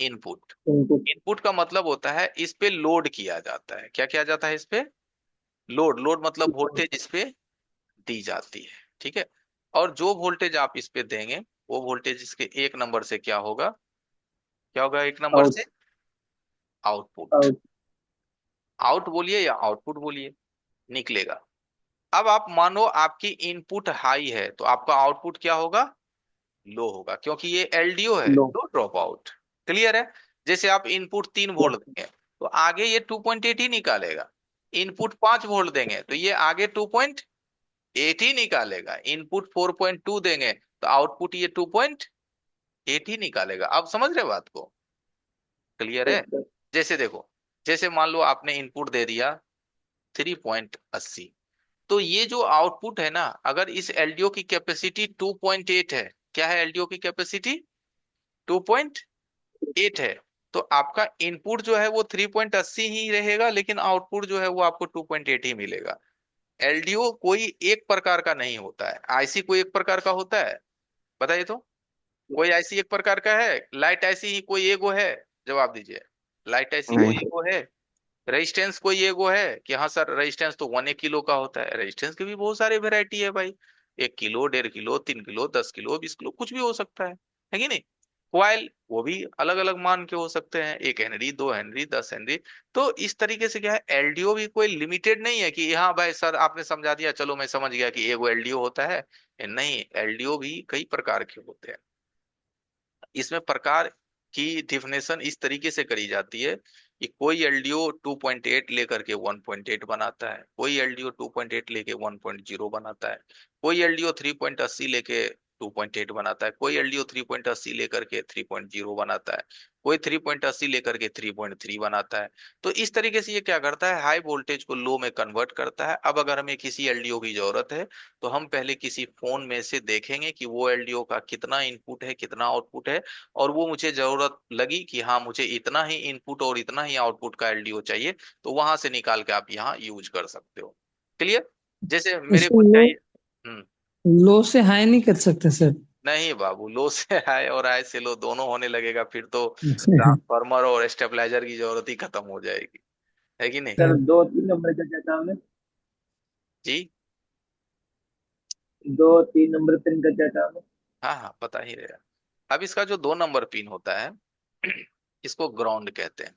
Speaker 1: इनपुट।
Speaker 2: इनपुट।
Speaker 1: इनपुट का मतलब होता है इस पे लोड किया जाता है। क्या किया जाता है इस पे? लोड। लोड मतलब वोल्टेज इस पे दी जाती है, ठीक है? और जो वोल्टेज आप इस पे देंगे वो वोल्टेज इसके 1 नंबर से क्या होगा? क्या होगा 1 नंबर
Speaker 2: आउट।
Speaker 1: से? आउटपुट।
Speaker 2: आउट।
Speaker 1: आउट बोलिए या आउटपुट बोलिए, निकलेगा। अब आप मानो आपकी इनपुट हाई है तो आपका आउटपुट क्या होगा? लो होगा, क्योंकि ये एलडीओ है,
Speaker 2: लो।
Speaker 1: लो ड्रॉप आउट। क्लियर है? जैसे आप इनपुट 3 वोल्ट देंगे तो आगे ये 2.8 ही निकालेगा। इनपुट 5 वोल्ट देंगे तो ये आगे 2.8 ही निकालेगा। इनपुट 4.2 देंगे तो आउटपुट ये 2.8 ही निकालेगा। आप समझ रहे बात को? क्लियर है? जैसे देखो, जैसे मान लो आपने इनपुट दे दिया 3.80, तो ये जो आउटपुट है ना, अगर इस एलडीओ की कैपेसिटी 2.8 है, क्या है एलडीओ की कैपेसिटी? 2.8 है, तो आपका इनपुट जो है वो 3.80 ही रहेगा, लेकिन आउटपुट जो है वो आपको 2.8 ही मिलेगा। एलडीओ कोई एक प्रकार का नहीं होता है। आईसी कोई एक प्रकार का होता है? बताइए तो। कोई आईसी एक प्रकार का है? लाइट आईसी ही कोई एगो है? जवाब दीजिए। लाइट आईसी कोई
Speaker 4: नहीं।
Speaker 1: एगो है? रेजिस्टेंस कोई एगो है कि हाँ सर रेजिस्टेंस तो 1 किलो का होता है? रेजिस्टेंस की भी बहुत सारे वेरायटी है भाई। 1 kilo, 1.5 kilo, 3 kilo, 10 kilo, 20 kilo, कुछ भी हो सकता है कि नहीं? कॉइल वो भी अलग अलग मान के हो सकते हैं, 1 हेनरी, 2 हेनरी, 10 हेनरी। तो इस तरीके से क्या है, एलडीओ भी कोई लिमिटेड नहीं है कि हाँ भाई सर आपने समझा दिया चलो मैं समझ गया कि एगो एलडीओ होता है। नहीं, एलडीओ भी कई प्रकार के होते हैं। इसमें प्रकार की डिफिनेशन इस तरीके से करी जाती है कि कोई एलडीओ 2.8 लेकर के 1.8 बनाता है, कोई एलडीओ 2.8 लेके 1.0 बनाता है, कोई एलडीओ 3.80 लेके 2.8 बनाता है, कोई एलडीओ 3.80 लेकर के 3.0 बनाता है, कोई 3.80 लेकर के 3.3 बनाता है। तो इस तरीके से ये क्या करता है, हाई वोल्टेज को लो में कन्वर्ट करता है। अब अगर हमें किसी एलडीओ की जरूरत है तो हम पहले किसी फोन में से देखेंगे कि वो एलडीओ का कितना इनपुट है, कितना आउटपुट है, और वो मुझे जरूरत लगी कि हाँ मुझे इतना ही इनपुट और इतना ही आउटपुट का एलडीओ चाहिए, तो वहां से निकाल के आप यहाँ यूज कर सकते हो। क्लियर? जैसे मेरे
Speaker 3: इसको
Speaker 1: को
Speaker 3: लो,
Speaker 1: चाहिए। हम्म।
Speaker 3: लो से हाई नहीं कर सकते सर?
Speaker 1: नहीं बाबू, लो से हाई और हाई से लो दोनों होने लगेगा फिर तो ट्रांसफार्मर और स्टेबलाइजर की जरूरत ही खत्म हो जाएगी, है कि नहीं?
Speaker 2: सर 2 3 नंबर का क्या काम है?
Speaker 1: जी।
Speaker 2: 2 3 नंबर पिन का क्या काम है?
Speaker 1: हाँ हाँ, पता ही रहेगा। अब इसका जो 2 नंबर पिन होता है इसको ग्राउंड कहते हैं।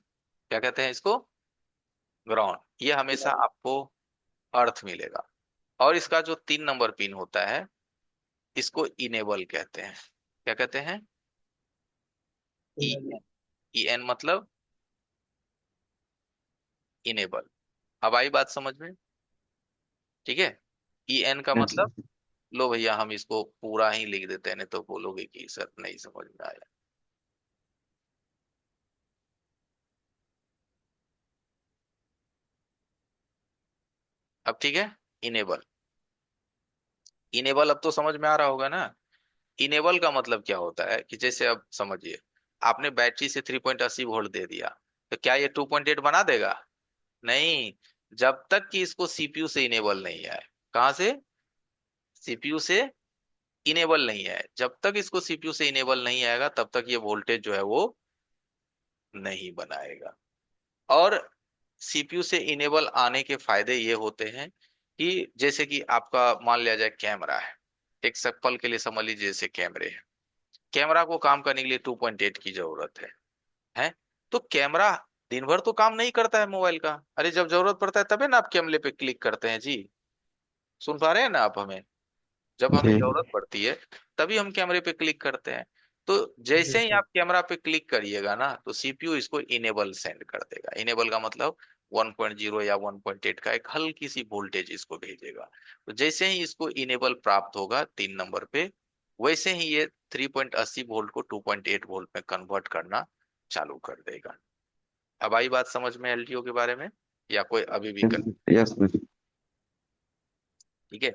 Speaker 1: क्या कहते हैं इसको? ग्राउंड। ये हमेशा आपको अर्थ मिलेगा। और इसका जो 3 नंबर पिन होता है इसको इनेबल कहते हैं। क्या कहते हैं? ई ई एन मतलब इनेबल। अब आई बात समझ में? ठीक है। ई एन का
Speaker 4: हाँ
Speaker 1: मतलब,
Speaker 4: जी।
Speaker 1: लो भैया हम इसको पूरा ही लिख देते हैं नहीं तो बोलोगे कि सर नहीं समझ में आया। अब ठीक है। इनेबल। इनेबल अब तो समझ में आ रहा होगा ना? इनेबल का मतलब क्या होता है कि जैसे अब समझिए, आपने बैटरी से 3.80 वोल्ट दे दिया, तो क्या ये 2.8 बना देगा? नहीं, जब तक कि इसको सीपीयू से इनेबल नहीं आए। कहाँ से? सीपीयू से इनेबल नहीं है। जब तक इसको सीपीयू से इनेबल नहीं आएगा तब तक ये वोल्टेज जो है वो नहीं बनाएगा। और सीपीयू से इनेबल आने के फायदे ये होते हैं कि जैसे कि आपका मान लिया जाए कैमरा है, एक पल के लिए समझ लीजिए जैसे कैमरे हैं। कैमरा को काम करने के लिए 2.8 की जरूरत है। तो कैमरा दिन भर तो काम नहीं करता है मोबाइल का। अरे जब जरूरत पड़ता है तबे ना आप कैमरे पे क्लिक करते हैं जी। सुन पा रहे हैं ना आप हमें? जब हमें
Speaker 4: जी
Speaker 1: जरूरत पड़ती है तभी हम कैमरे पे क्लिक करते हैं। तो
Speaker 3: जी
Speaker 1: जैसे ही
Speaker 3: सर।
Speaker 1: आप कैमरा पे क्लिक करिएगा ना तो सीपीयू इसको इनेबल सेंड कर देगा। इनेबल का मतलब 1.0 या 1.8 का एक हल्की सी वोल्टेज इसको भेजेगा। तो जैसे ही इसको इनेबल प्राप्त होगा 3 नंबर पे, वैसे ही ये 3.80 वोल्ट को 2.8 वोल्ट में कन्वर्ट करना चालू कर देगा। अब आई बात समझ में एलडीओ के बारे में, या कोई अभी भी
Speaker 4: यस सर।
Speaker 1: ठीक है।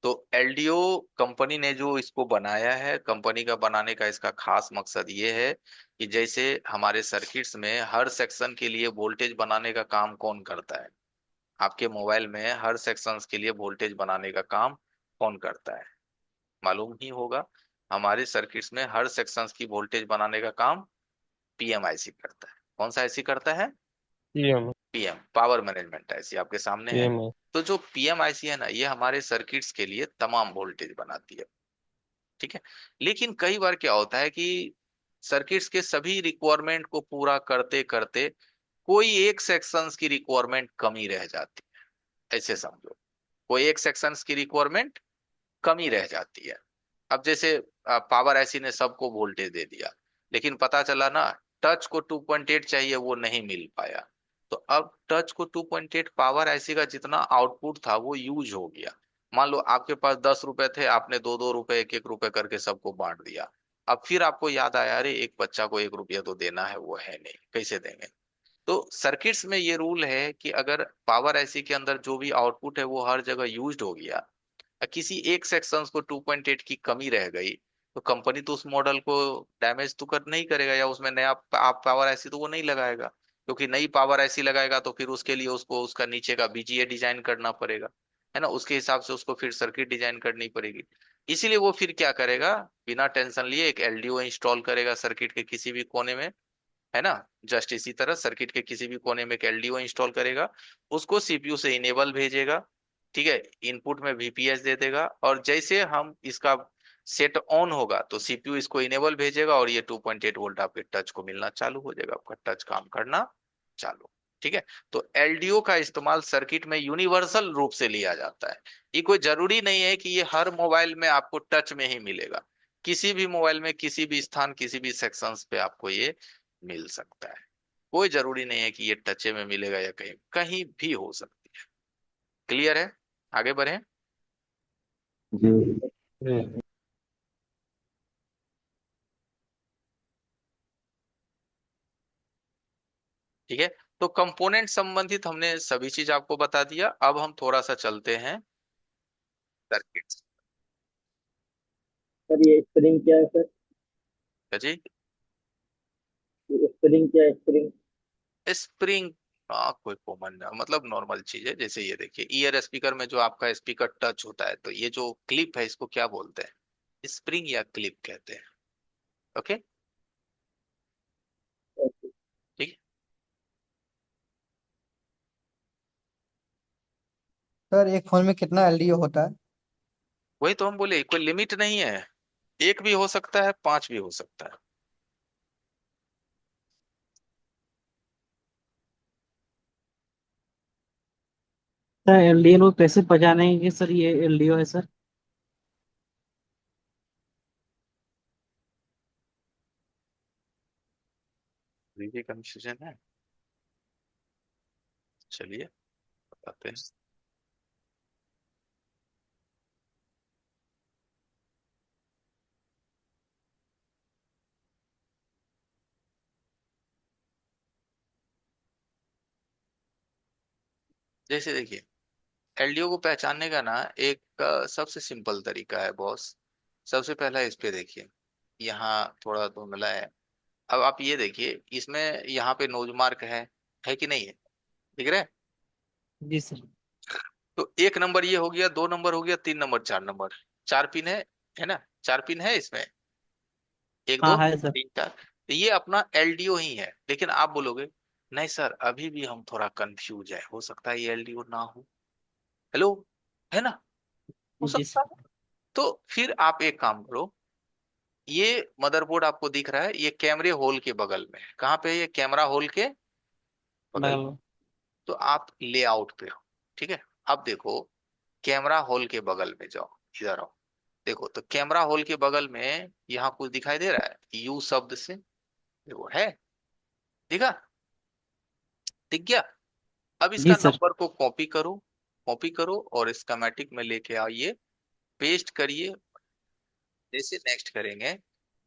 Speaker 1: तो एलडीओ कंपनी ने जो इसको बनाया है, कंपनी का बनाने का इसका खास मकसद ये है कि जैसे हमारे सर्किट्स में हर सेक्शन के लिए वोल्टेज बनाने का काम कौन करता है? आपके मोबाइल में हर सेक्शंस के लिए वोल्टेज बनाने का काम कौन करता है? मालूम ही होगा। हमारे सर्किट्स में हर सेक्शंस की वोल्टेज बनाने का काम पीएमआईसी करता है। कौन सा आईसी करता है?
Speaker 3: PM.
Speaker 1: PM, power management IC आपके सामने है।
Speaker 3: पीएम।
Speaker 1: तो जो पीएमआईसी है ना, ये हमारे सर्किट्स के लिए तमाम वोल्टेज बनाती है। ठीक है। लेकिन कई बार क्या होता है कि सर्किट्स के सभी रिक्वायरमेंट को पूरा करते करते कोई एक सेक्शंस की रिक्वायरमेंट कमी रह जाती है। ऐसे समझो, कोई एक सेक्शंस की रिक्वायरमेंट कमी रह जाती है। अब जैसे पावर आईसी ने सबको वोल्टेज दे दिया, लेकिन पता चला ना टच को 2.8 चाहिए, वो नहीं मिल पाया। तो अब टच को 2.8 पावर आईसी का जितना आउटपुट था वो यूज हो गया। मान लो आपके पास 10 रुपए थे, आपने 2-2 रुपए 1-1 रुपए करके सबको बांट दिया। अब फिर आपको याद आया, अरे एक बच्चा को 1 रुपया तो देना है, वो है नहीं, कैसे देंगे? तो सर्किट्स में ये रूल है कि अगर पावर आईसी के अंदर जो भी आउटपुट है वो हर जगह यूज्ड हो गया, किसी एक सेक्शंस को 2.8 की कमी रह गई, तो कंपनी तो उस मॉडल को डैमेज तो कर नहीं करेगा, या उसमें नया आप पावर आईसी तो वो नहीं लगाएगा। क्योंकि नई पावर आईसी लगाएगा तो फिर उसके लिए उसको उसका नीचे का बीजीए डिजाइन करना पड़ेगा, है ना? उसके हिसाब से उसको फिर सर्किट डिजाइन करनी पड़ेगी। इसीलिए वो फिर क्या करेगा, बिना टेंशन लिए एक एलडीओ इंस्टॉल करेगा सर्किट के किसी भी कोने में, है ना? जस्ट इसी तरह सर्किट के किसी भी कोने में एक एलडीओ इंस्टॉल करेगा, उसको सीपीयू से इनेबल भेजेगा। ठीक है। इनपुट में वीपीएस दे देगा, और जैसे हम इसका सेट ऑन होगा तो सीपीयू इसको इनेबल भेजेगा और ये 2.8 वोल्ट आपके टच को मिलना चालू हो जाएगा, आपका टच काम करना चालू। ठीक है। तो एलडीओ का इस्तेमाल सर्किट में यूनिवर्सल रूप से लिया जाता है। ये कोई जरूरी नहीं है कि ये हर मोबाइल में आपको टच में ही मिलेगा। किसी भी मोबाइल में किसी भी स्थान किसी भी सेक्शंस पे आपको ये मिल सकता है। कोई जरूरी नहीं है कि ये टचे में मिलेगा या कहीं कहीं भी हो सकती है। क्लियर है? आगे बढ़े।
Speaker 4: जी
Speaker 3: जी।
Speaker 1: ठीक है। तो कंपोनेंट संबंधित हमने सभी चीज आपको बता दिया। अब हम थोड़ा सा चलते हैं सर्किट।
Speaker 2: सर ये स्प्रिंग क्या है सर?
Speaker 1: जी।
Speaker 2: ये स्प्रिंग क्या है, स्प्रिंग?
Speaker 1: स्प्रिंग कोई कॉमन मतलब नॉर्मल चीज है। जैसे ये देखिए, ईयर स्पीकर में जो आपका स्पीकर टच होता है, तो ये जो क्लिप है इसको क्या बोलते हैं? स्प्रिंग या क्लिप कहते हैं। ओके। ठीक है।
Speaker 5: सर एक फोन में कितना एलडीओ होता है?
Speaker 1: वही तो हम बोले, कोई लिमिट नहीं है। एक भी हो सकता है, 5 भी हो सकता है।
Speaker 3: सर एलडीओ को कैसे पहचानेंगे सर, ये एलडीओ है सर?
Speaker 1: ये कंफ्यूजन है। चलिए बताते हैं। जैसे देखिए, एलडीओ को पहचानने का ना एक सबसे सिंपल तरीका है बॉस। सबसे पहला इस पे देखिए, यहाँ थोड़ा धुंधला है। अब आप ये देखिए, इसमें यहाँ पे नोज मार्क है कि नहीं है? दिख रहा है?
Speaker 3: जी सर।
Speaker 1: तो 1 नंबर ये हो गया, 2 नंबर हो गया, 3 नंबर, 4 नंबर। 4 पिन है ना? 4 पिन है इसमें, एक
Speaker 3: हाँ
Speaker 1: दो
Speaker 3: है सर।
Speaker 1: तीन चार। तो ये अपना एलडीओ ही है। लेकिन आप बोलोगे नहीं सर, अभी भी हम थोड़ा कंफ्यूज है, हो सकता है ये एलडीओ ना हो। हेलो, है ना? हो
Speaker 3: जी
Speaker 1: सकता
Speaker 3: सर।
Speaker 1: है। तो फिर आप एक काम करो, ये मदरबोर्ड आपको दिख रहा है, ये कैमरे होल के बगल में है। कहाँ पे है ये कैमरा होल के बगल।
Speaker 3: बगल में।
Speaker 1: तो आप लेआउट पे हो, ठीक है। अब देखो, कैमरा होल के बगल में जाओ, इधर आओ। देखो तो कैमरा होल के बगल में यहाँ कुछ दिखाई दे रहा है यू शब्द से, देखो है, दिखा, दिख गया। अब इसका
Speaker 3: जी सर।
Speaker 1: नंबर को कॉपी करो, कॉपी करो और स्कीमेटिक में लेके आइए, पेस्ट करिए। जैसे नेक्स्ट करेंगे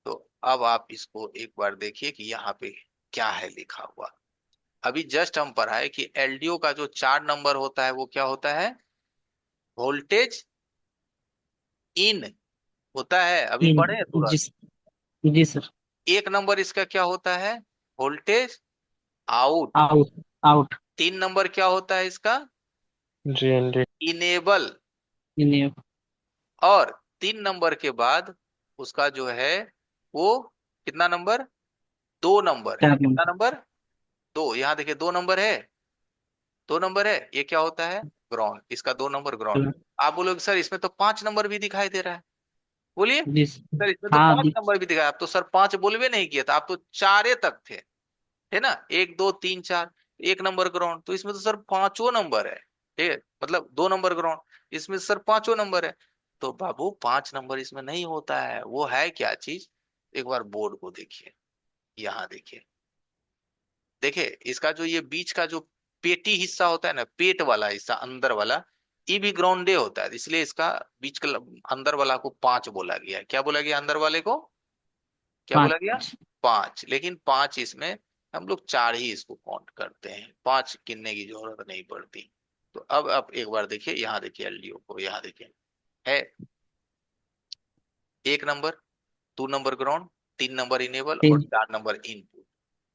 Speaker 1: तो अब आप इसको एक बार देखिए कि यहाँ पे क्या है लिखा हुआ। अभी जस्ट हम पढ़ाए कि एलडीओ का जो 4 नंबर होता है वो क्या होता है, वोल्टेज इन होता है, अभी पढ़े हैं
Speaker 3: जी।
Speaker 1: तुरंत।
Speaker 3: जी सर।
Speaker 1: 1 नंबर इसका क्या होता है, voltage out.
Speaker 3: Out. Out.
Speaker 1: 3 number क्या होता है इसका,
Speaker 6: GND।
Speaker 1: इनेबल।
Speaker 3: इन्हें।
Speaker 1: और 3 नंबर के बाद उसका जो है वो कितना नंबर, 2 नंबर है,
Speaker 3: 4 नंबर।
Speaker 1: कितना नंबर, 2। यहाँ देखिए 2 नंबर है, 2 नंबर है, ये क्या होता है, ग्राउंड, इसका 2 नंबर ग्राउंड। आप बोलोगे सर इसमें तो 5 नंबर भी दिखाई दे रहा है, बोलिए
Speaker 3: जी सर।
Speaker 1: सर इसमें तो
Speaker 3: हाँ
Speaker 1: 5 नंबर भी दिखाया, आप तो सर 5 बोलवे नहीं किए थे, आप तो 4 तक थे, है ना, 1 2 3 4, 1 नंबर ग्राउंड, तो इसमें तो सर 5 नंबर है, ठीक है, मतलब 2 नंबर ग्राउंड, इसमें सर 5 नंबर है। तो बाबू 5 नंबर इसमें नहीं होता है, वो है क्या चीज, एक बार बोर्ड को देखिए, यहाँ देखिए, देखिए इसका जो ये बीच का जो पेटी हिस्सा होता है ना, पेट वाला हिस्सा अंदर वाला, ये भी ग्राउंडे होता है, इसलिए इसका बीच का अंदर वाला को 5 बोला गया है। क्या बोला गया अंदर वाले को, क्या बोला गया,
Speaker 3: 5।
Speaker 1: 5। लेकिन 5 इसमें हम लोग 4 ही इसको काउंट करते हैं, 5 गिनने की जरूरत नहीं पड़ती। तो अब आप एक बार देखिए, यहाँ देखिए एलडीओ को, यहाँ देखिए है 1 number, 2 number ground, 3 number enable और 4 नंबर इनपुट।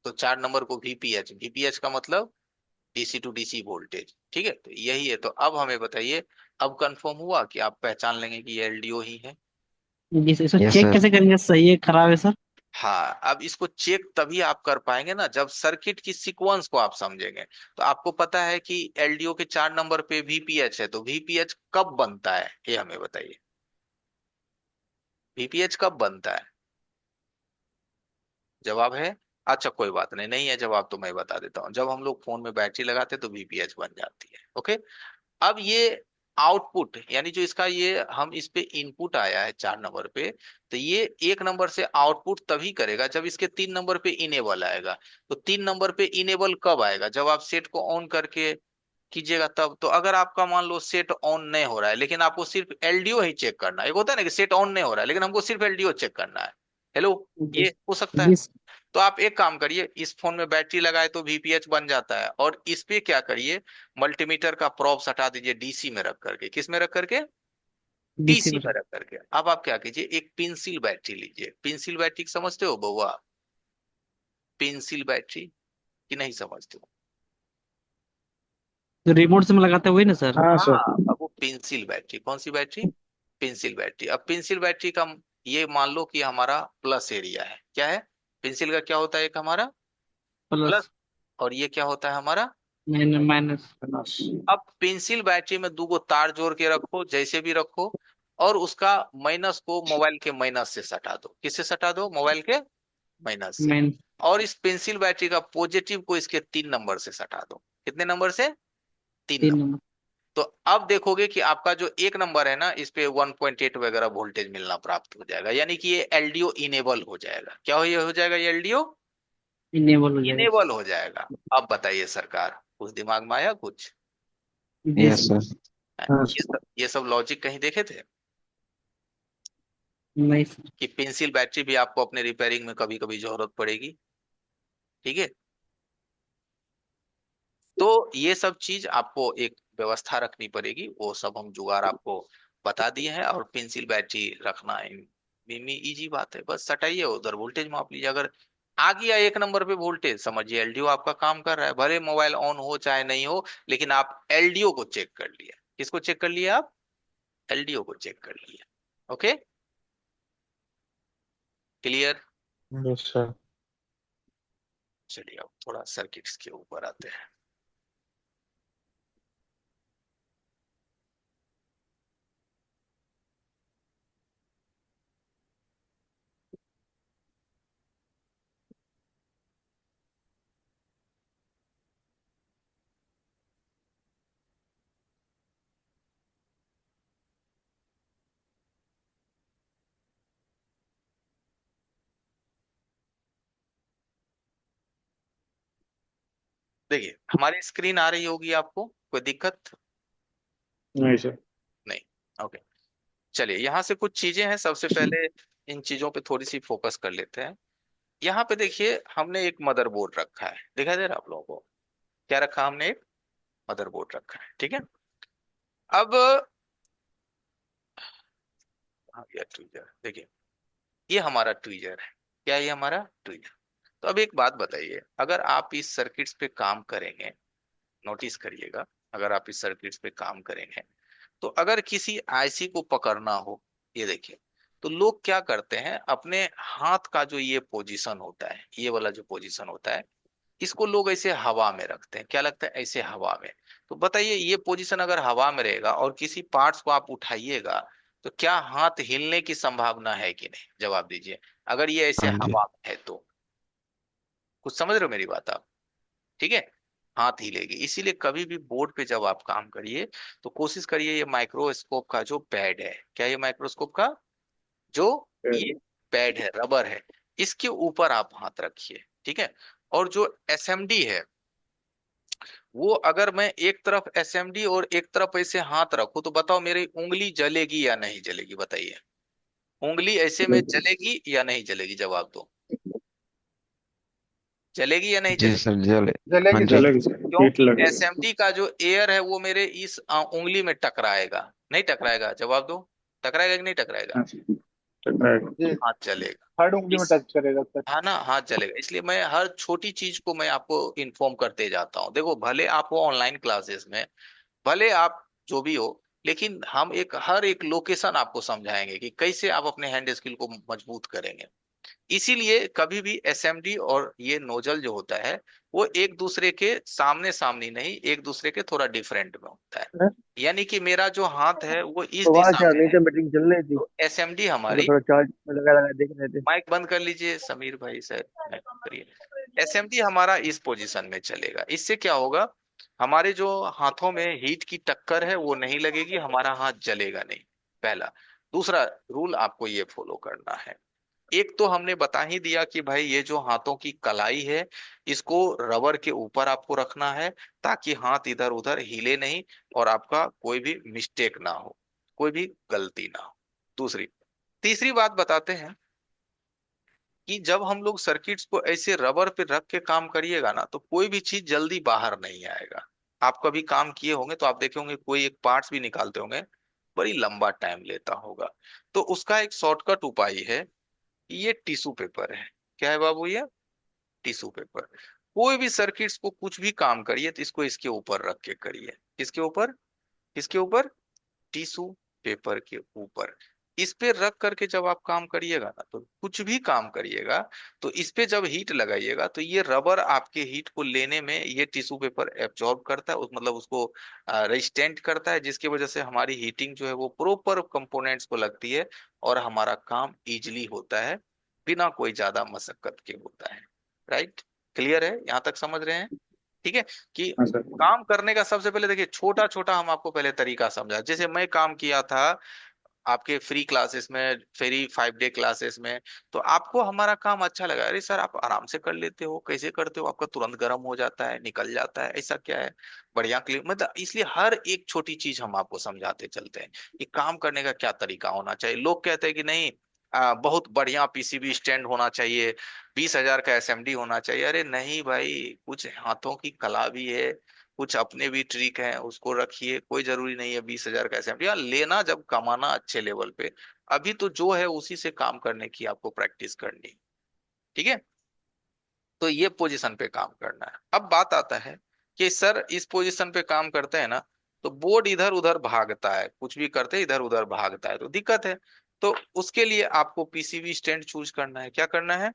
Speaker 1: तो 4 नंबर को वीपीएच, वीपीएच का मतलब डीसी टू डीसी वोल्टेज, ठीक है, तो यही है। तो अब हमें बताइए, अब कंफर्म हुआ कि आप पहचान लेंगे कि ये एलडीओ ही है।
Speaker 3: जी सर, इसको
Speaker 4: यस
Speaker 3: चेक
Speaker 4: सर।
Speaker 3: कैसे करेंगे, सही है खराब है सर?
Speaker 1: हाँ, अब इसको चेक तभी आप कर पाएंगे ना जब सर्किट की सीक्वेंस को आप समझेंगे। तो आपको पता है कि एलडीओ के 4 नंबर पे वीपीएच है, तो वीपीएच कब बनता है ये हमें बताइए, वीपीएच कब बनता है, जवाब है, अच्छा कोई बात नहीं, नहीं है जवाब तो मैं बता देता हूँ, जब हम लोग फोन में बैटरी लगाते हैं तो वीपीएच बन जाती है, ओके। अब ये आउटपुट यानी जो इसका ये हम इस पे इनपुट आया है 4 नंबर पे, तो ये 1 नंबर से आउटपुट तभी करेगा जब इसके 3 नंबर पे इनेबल आएगा। तो 3 नंबर पे इनेबल कब आएगा, जब आप सेट को ऑन करके कीजिएगा तब। तो अगर आपका मान लो सेट ऑन नहीं हो रहा है लेकिन आपको सिर्फ एलडीओ ही चेक करना है, एक होता है ना कि सेट ऑन नहीं हो रहा है लेकिन हमको सिर्फ एलडीओ चेक करना है, हेलो,
Speaker 3: जी।
Speaker 1: ये हो सकता है।
Speaker 3: जी
Speaker 1: तो आप एक काम करिए, इस फोन में बैटरी लगाए तो वीपीएच बन जाता है, और इस पे क्या करिए, मल्टीमीटर का प्रोब हटा दीजिए डीसी में रख करके, किस में रख करके,
Speaker 3: डीसी
Speaker 1: डीसी
Speaker 3: में
Speaker 1: में
Speaker 3: सर।
Speaker 1: रख करके। अब आप क्या कीजिए, एक पेंसिल बैटरी लीजिए, पेंसिल बैटरी समझते हो बउआ, पेंसिल बैटरी की नहीं समझते हो,
Speaker 3: तो रिमोट से में लगाते हैं वही ना सर?
Speaker 6: हाँ सर।
Speaker 1: हाँ, अब वो पेंसिल बैटरी, कौन सी बैटरी, पेंसिल बैटरी। अब पेंसिल बैटरी का ये मान लो कि हमारा प्लस एरिया है, क्या है, पेंसिल का क्या होता है, एक हमारा
Speaker 3: प्लस।
Speaker 1: प्लस, और ये क्या होता है हमारा,
Speaker 3: माइनस।
Speaker 1: अब पेंसिल बैटरी में 2 तार जोड़ के रखो, जैसे भी रखो, और उसका माइनस को मोबाइल के माइनस से सटा दो, किससे सटा दो, मोबाइल के माइनस से।
Speaker 3: माइनस।
Speaker 1: और इस पेंसिल बैटरी का पॉजिटिव को इसके 3 नंबर से सटा दो, कितने नंबर से, 3 नंबर।
Speaker 3: 3 नंबर।
Speaker 1: तो अब देखोगे कि आपका जो 1 नंबर है ना, इस पे 1.8 वगैरह वोल्टेज मिलना प्राप्त हो जाएगा, यानी कि ये एलडीओ इनेबल हो जाएगा। क्या हो, ये हो जाएगा, ये एलडीओ
Speaker 3: इनेबल हो जाएगा।
Speaker 1: इनेबल हो जाएगा। अब बताइए सरकार, कुछ दिमाग में आया कुछ,
Speaker 3: जी
Speaker 4: यस
Speaker 3: सर।
Speaker 4: सर।
Speaker 6: हाँ
Speaker 1: ये
Speaker 6: सर।
Speaker 1: सब ये सब लॉजिक कहीं देखे थे
Speaker 3: नहीं सर।
Speaker 1: कि पेंसिल बैटरी भी आपको अपने रिपेयरिंग में कभी कभी जरूरत पड़ेगी, ठीक है। तो ये सब चीज आपको एक व्यवस्था रखनी पड़ेगी, वो सब हम जुगाड़ आपको बता दिए हैं। और पेंसिल बैटरी रखना में इजी बात है, बस सटाइए उधर वोल्टेज माप लीजिए, अगर आ गया 1 नंबर पे वोल्टेज, समझिए एलडीओ आपका काम कर रहा है, भले मोबाइल ऑन हो चाहे नहीं हो, लेकिन आप एलडीओ को चेक कर लिए, किसको चेक कर लिए आप, एलडीओ को चेक कर लिए, ओके, क्लियर।
Speaker 6: Yes sir.
Speaker 1: चलिए अब थोड़ा सर्किट्स के ऊपर आते हैं। देखिए हमारी स्क्रीन आ रही होगी आपको, कोई दिक्कत
Speaker 6: नहीं सर।
Speaker 1: नहीं? ओके, चलिए यहाँ से कुछ चीजें हैं, सबसे पहले इन चीजों पे थोड़ी सी फोकस कर लेते हैं। यहाँ पे देखिए हमने एक मदरबोर्ड रखा है, दिखाई दे रहा है आप लोगों को? क्या रखा हमने? एक मदरबोर्ड रखा है, ठीक है। अब हाँ ये ट्विजर, देखिए ये हमारा ट्विजर है। क्या ये हमारा ट्विजर? तो अब एक बात बताइए, अगर आप इस सर्किट्स पे काम करेंगे, नोटिस करिएगा, अगर आप इस सर्किट्स पे काम करेंगे तो अगर किसी आईसी को पकड़ना हो, ये देखिए, तो लोग क्या करते हैं, अपने हाथ का जो ये पोजीशन होता है, ये वाला जो पोजीशन होता है, इसको लोग ऐसे हवा में रखते हैं। क्या लगता है? ऐसे हवा में। तो बताइए ये पोजीशन अगर हवा में रहेगा और किसी पार्ट्स को आप उठाइएगा तो क्या हाथ हिलने की संभावना है कि नहीं? जवाब दीजिए, अगर ये ऐसे
Speaker 4: हाँ जी।
Speaker 1: हवा में है तो। कुछ समझ रहे हो मेरी बात आप? ठीक है, हाथ हिलेगी। इसीलिए कभी भी बोर्ड पे जब आप काम करिए तो कोशिश करिए ये माइक्रोस्कोप का जो पैड है, क्या ये माइक्रोस्कोप का जो ये पैड है, रबर है, इसके ऊपर आप हाथ रखिए, ठीक है। और जो एसएमडी है, वो अगर मैं एक तरफ एसएमडी और एक तरफ ऐसे हाथ रखूं तो बताओ मेरी उंगली जलेगी या नहीं जलेगी? बताइए, उंगली ऐसे में जलेगी या नहीं जलेगी? जवाब दो, जलेगी या नहीं
Speaker 4: जी
Speaker 1: जलेगी?
Speaker 4: सर, जले। हाँ
Speaker 2: जलेगी
Speaker 4: जी।
Speaker 2: सर।
Speaker 6: चलेगी सर,
Speaker 1: क्यों?
Speaker 6: हीट लगेगी।
Speaker 1: एसएमडी का जो एयर है वो मेरे इस उंगली में टकराएगा, नहीं टकराएगा? जवाब दो, टकराएगा कि नहीं टकराएगा?
Speaker 6: हाँ सर, टकराएगा।
Speaker 2: जी,
Speaker 1: हाथ चलेगा।
Speaker 2: थर्ड उंगली में
Speaker 1: इस
Speaker 2: टच करेगा सर।
Speaker 1: है ना, हाथ चलेगा। इसलिए मैं हर छोटी चीज को मैं आपको इन्फॉर्म करते जाता हूँ। देखो भले आप हो ऑनलाइन क्लासेस में, भले आप जो भी हो, लेकिन हम एक हर एक लोकेशन आपको समझाएंगे कि कैसे आप अपने हैंड स्किल को मजबूत करेंगे। इसीलिए कभी भी एसएमडी और ये नोजल जो होता है वो एक दूसरे के सामने सामने नहीं, एक दूसरे के थोड़ा डिफरेंट में होता है। यानी कि मेरा जो हाथ है वो इस
Speaker 2: तो वहां
Speaker 1: दिशा
Speaker 2: क्या
Speaker 1: में
Speaker 2: नहीं
Speaker 1: है,
Speaker 2: तो मीटिंग चल रही थी,
Speaker 1: तो एसएमडी
Speaker 2: मतलब
Speaker 1: हमारी,
Speaker 2: थोड़ा चार्ज में लगा लगा देख रहे थे।
Speaker 1: माइक बंद कर लीजिए समीर भाई सर, माइक बंद करिए। एसएमडी हमारा इस पोजीशन में चलेगा। इससे क्या होगा, हमारे जो हाथों में हीट की टक्कर है वो नहीं लगेगी, हमारा हाथ जलेगा नहीं, पहला। दूसरा रूल आपको ये फॉलो करना है, एक तो हमने बता ही दिया कि भाई ये जो हाथों की कलाई है इसको रबर के ऊपर आपको रखना है ताकि हाथ इधर उधर हिले नहीं और आपका कोई भी मिस्टेक ना हो, कोई भी गलती ना हो। दूसरी तीसरी बात बताते हैं कि जब हम लोग सर्किट्स को ऐसे रबर पे रख के काम करिएगा ना तो कोई भी चीज जल्दी बाहर नहीं आएगा। आप कभी काम किए होंगे तो आप देखे होंगे कोई एक पार्ट्स भी निकालते होंगे, बड़ी लंबा टाइम लेता होगा। तो उसका एक शॉर्टकट उपाय है, ये टिश्यू पेपर है। क्या है बाबू? ये टिश्यू पेपर। कोई भी सर्किट्स को कुछ भी काम करिए तो इसको इसके ऊपर रख के करिए। किसके ऊपर? किसके ऊपर? टिश्यू पेपर के ऊपर। इस पे रख करके जब आप काम करिएगा ना, तो कुछ भी काम करिएगा तो इस पे जब हीट लगाइएगा तो ये रबर आपके हीट को लेने में ये टिश्यू पेपर एब्जॉर्ब करता है, उस मतलब उसको रेजिस्टेंट करता है, जिसकी वजह से हमारी हीटिंग जो है वो प्रॉपर कंपोनेंट्स को लगती है और हमारा काम इजीली होता है, बिना कोई ज्यादा मशक्कत के होता है। राइट? क्लियर है? यहाँ तक समझ रहे हैं? ठीक है कि
Speaker 6: हाँ सर।
Speaker 1: काम करने का सबसे पहले देखिए छोटा छोटा हम आपको पहले तरीका समझा। जैसे मैं काम किया था आपके फ्री क्लासेस में, फ्री 5 डे क्लासेस में, तो आपको हमारा काम अच्छा लगा, अरे सर आप आराम से कर लेते हो, कैसे करते हो, आपका तुरंत गर्म हो जाता है, निकल जाता है, ऐसा क्या है, बढ़िया क्लियर। मतलब इसलिए हर एक छोटी चीज हम आपको समझाते चलते हैं कि काम करने का क्या तरीका होना चाहिए। लोग कहते हैं कि नहीं बहुत बढ़िया पीसीबी स्टैंड होना चाहिए, 20,000 का एसएमडी होना चाहिए। अरे नहीं भाई, कुछ हाथों की कला भी है, कुछ अपने भी ट्रिक हैं, उसको रखिए। कोई जरूरी नहीं है 20,000 का एसएमडी लेना, जब कमाना अच्छे लेवल पे। अभी तो जो है उसी से काम करने की आपको प्रैक्टिस करनी है, ठीक है। तो ये पोजीशन पे काम करना है। अब बात आता है कि सर इस पोजीशन पे काम करते हैं ना तो बोर्ड इधर उधर भागता है, कुछ भी करते इधर उधर भागता है तो दिक्कत है। तो उसके लिए आपको पीसीबी स्टैंड चूज करना है। क्या करना है?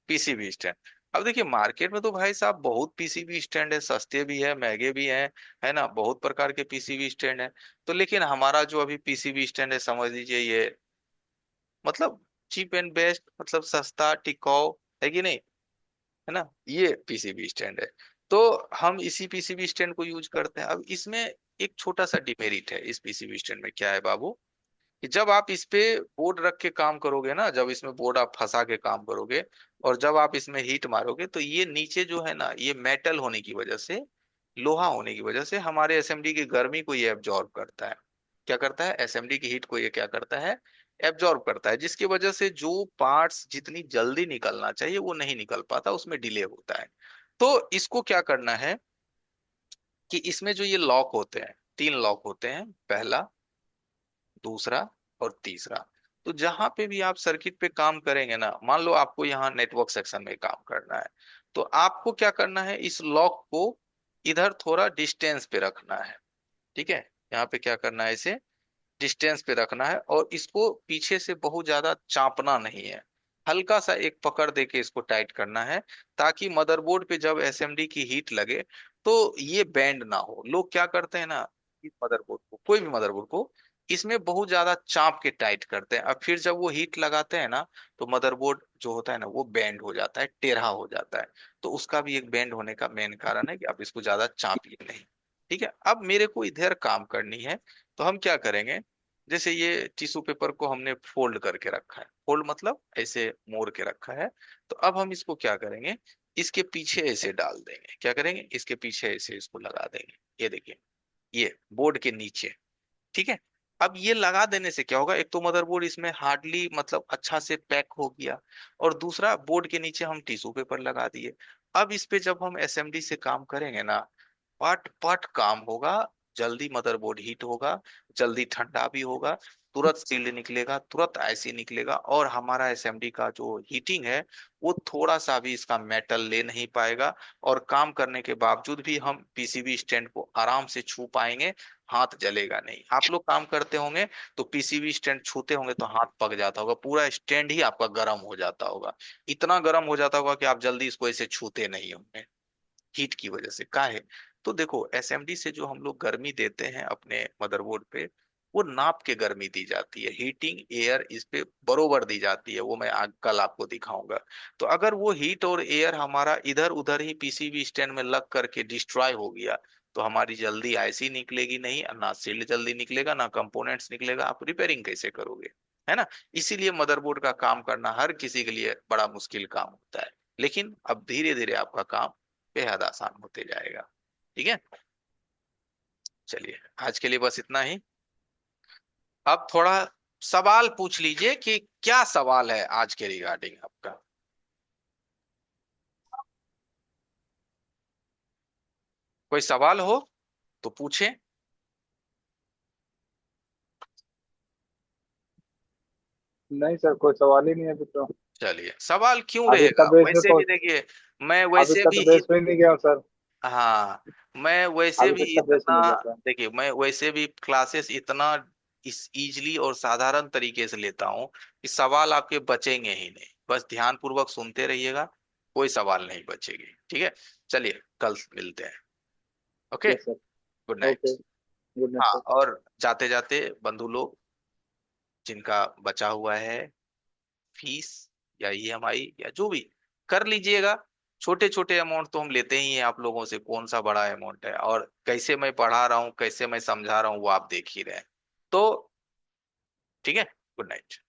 Speaker 1: PCB stand. अब देखिए मार्केट में तो भाई साहब बहुत पीसीबी स्टैंड है, सस्ते भी है महंगे भी हैं, है ना, बहुत प्रकार के पीसीबी स्टैंड है। तो लेकिन हमारा जो अभी पीसीबी स्टैंड है समझ लीजिए ये मतलब चीप एंड बेस्ट, मतलब सस्ता टिकाऊ, है कि नहीं, है ना, ये पीसीबी स्टैंड है। तो हम इसी पीसीबी स्टैंड को यूज करते हैं। अब इसमें एक छोटा सा डिमेरिट है इस पीसीबी स्टैंड में। क्या है बाबू? कि जब आप इस पे बोर्ड रख के काम करोगे ना, जब इसमें बोर्ड आप फंसा के काम करोगे और जब आप इसमें हीट मारोगे, तो ये नीचे जो है ना, ये मेटल होने की वजह से, लोहा होने की वजह से हमारे एसएमडी की गर्मी को ये एब्जॉर्ब करता है। क्या करता है? एसएमडी की हीट को ये क्या करता है? एब्जॉर्ब करता है, जिसकी वजह से जो पार्ट्स जितनी जल्दी निकलना चाहिए वो नहीं निकल पाता, उसमें डिले होता है। तो इसको क्या करना है कि इसमें जो ये लॉक होते हैं, 3 लॉक होते हैं, पहला, दूसरा और तीसरा। तो जहां पे भी आप सर्किट पे काम करेंगे ना, मान लो आपको यहाँ नेटवर्क सेक्शन में काम करना है, तो आपको क्या करना है, इस लॉक को इधर थोड़ा डिस्टेंस पे रखना है। ठीक है, यहाँ पे क्या करना है, इसे डिस्टेंस पे रखना है और इसको पीछे से बहुत ज्यादा चापना नहीं है, हल्का सा एक पकड़ दे के इसको टाइट करना है, ताकि मदरबोर्ड पे जब एसएमडी की हीट लगे तो ये बैंड ना हो। लोग क्या करते हैं ना, इस मदरबोर्ड को, कोई भी मदरबोर्ड को, इसमें बहुत ज्यादा चाप के टाइट करते हैं, और फिर जब वो हीट लगाते हैं ना, तो मदरबोर्ड जो होता है ना, वो बैंड हो जाता है, टेढ़ा हो जाता है। तो उसका भी एक बैंड होने का मेन कारण है कि आप इसको ज्यादा चापिए नहीं। ठीक है, अब मेरे को इधर काम करनी है, तो हम क्या करेंगे, जैसे ये टिश्यू पेपर को हमने फोल्ड करके रखा है, फोल्ड मतलब ऐसे मोड़ के रखा है, तो अब हम इसको क्या करेंगे, इसके पीछे ऐसे डाल देंगे। क्या करेंगे, इसके पीछे ऐसे इसको लगा देंगे, ये देखिए, ये बोर्ड के नीचे। ठीक है, अब ये लगा देने से क्या होगा, एक तो मदरबोर्ड इसमें हार्डली मतलब अच्छा से पैक हो गया, और दूसरा बोर्ड के नीचे हम टिश्यू पेपर लगा दिए। अब इस पे जब हम एसएमडी से काम करेंगे ना, पट पट काम होगा, जल्दी मदरबोर्ड हीट होगा, जल्दी ठंडा भी होगा, तुरंत सील्ड निकलेगा, तुरंत आईसी निकलेगा, और हमारा एसएमडी का जो हीटिंग है वो थोड़ा सा भी इसका मेटल ले नहीं पाएगा, और काम करने के बावजूद भी हम पीसीबी स्टैंड को आराम से छू पाएंगे, हाथ जलेगा नहीं। आप लोग काम करते होंगे तो पीसीबी स्टैंड छूते होंगे तो हाथ पक जाता होगा, पूरा स्टैंड ही आपका गर्म हो जाता होगा, इतना गर्म हो जाता होगा कि आप जल्दी इसको ऐसे छूते नहीं होंगे, हीट की वजह से। का है, तो देखो एसएमडी से जो हम लोग गर्मी देते हैं अपने मदरबोर्ड पे, वो नाप के गर्मी दी जाती है, हीटिंग एयर इस पे बरोबर दी जाती है, वो मैं कल आपको दिखाऊंगा। तो अगर वो हीट और एयर हमारा इधर उधर ही पीसीबी स्टैंड में लग करके डिस्ट्रॉय हो गया, तो हमारी जल्दी आईसी निकलेगी नहीं, ना सील्ड जल्दी निकलेगा, ना कंपोनेंट्स निकलेगा, आप रिपेयरिंग कैसे करोगे, है ना। इसीलिए मदरबोर्ड का काम करना हर किसी के लिए बड़ा मुश्किल काम होता है, लेकिन अब धीरे धीरे आपका काम बेहद आसान होते जाएगा। ठीक है, चलिए आज के लिए बस इतना ही। अब थोड़ा सवाल पूछ लीजिए कि क्या सवाल है आज के रिगार्डिंग आपका। कोई सवाल हो तो पूछें।
Speaker 6: नहीं सर, कोई सवाल ही नहीं है अभी तो।
Speaker 1: चलिए, सवाल क्यों
Speaker 6: अब इसका
Speaker 1: रहेगा,
Speaker 6: बेस में
Speaker 1: वैसे भी
Speaker 6: कौन,
Speaker 1: देखिए, मैं
Speaker 6: अब
Speaker 1: वैसे
Speaker 6: इसका तो
Speaker 1: भी
Speaker 6: बेस में ही नहीं गया सर।
Speaker 1: हाँ, मैं वैसे
Speaker 6: अभी
Speaker 1: भी
Speaker 6: तो इसका बेस
Speaker 1: इतना,
Speaker 6: नहीं गया सर।
Speaker 1: देखिए मैं वैसे भी क्लासेस इतना इस इजली और साधारण तरीके से लेता हूँ कि सवाल आपके बचेंगे ही नहीं, बस ध्यान पूर्वक सुनते रहिएगा, कोई सवाल नहीं बचेगी। ठीक है, चलिए कल मिलते हैं। Okay,
Speaker 6: yes sir.
Speaker 1: Good
Speaker 6: okay.
Speaker 1: Night.
Speaker 6: Good night
Speaker 1: हाँ,
Speaker 6: सर।
Speaker 1: और जाते जाते बंधु लोग, जिनका बचा हुआ है फीस या ईएमआई या जो भी, कर लीजिएगा। छोटे छोटे अमाउंट तो हम लेते ही हैं आप लोगों से, कौन सा बड़ा अमाउंट है, और कैसे मैं पढ़ा रहा हूँ, कैसे मैं समझा रहा हूँ, वो आप देख ही रहे हैं। तो ठीक है, गुड नाइट।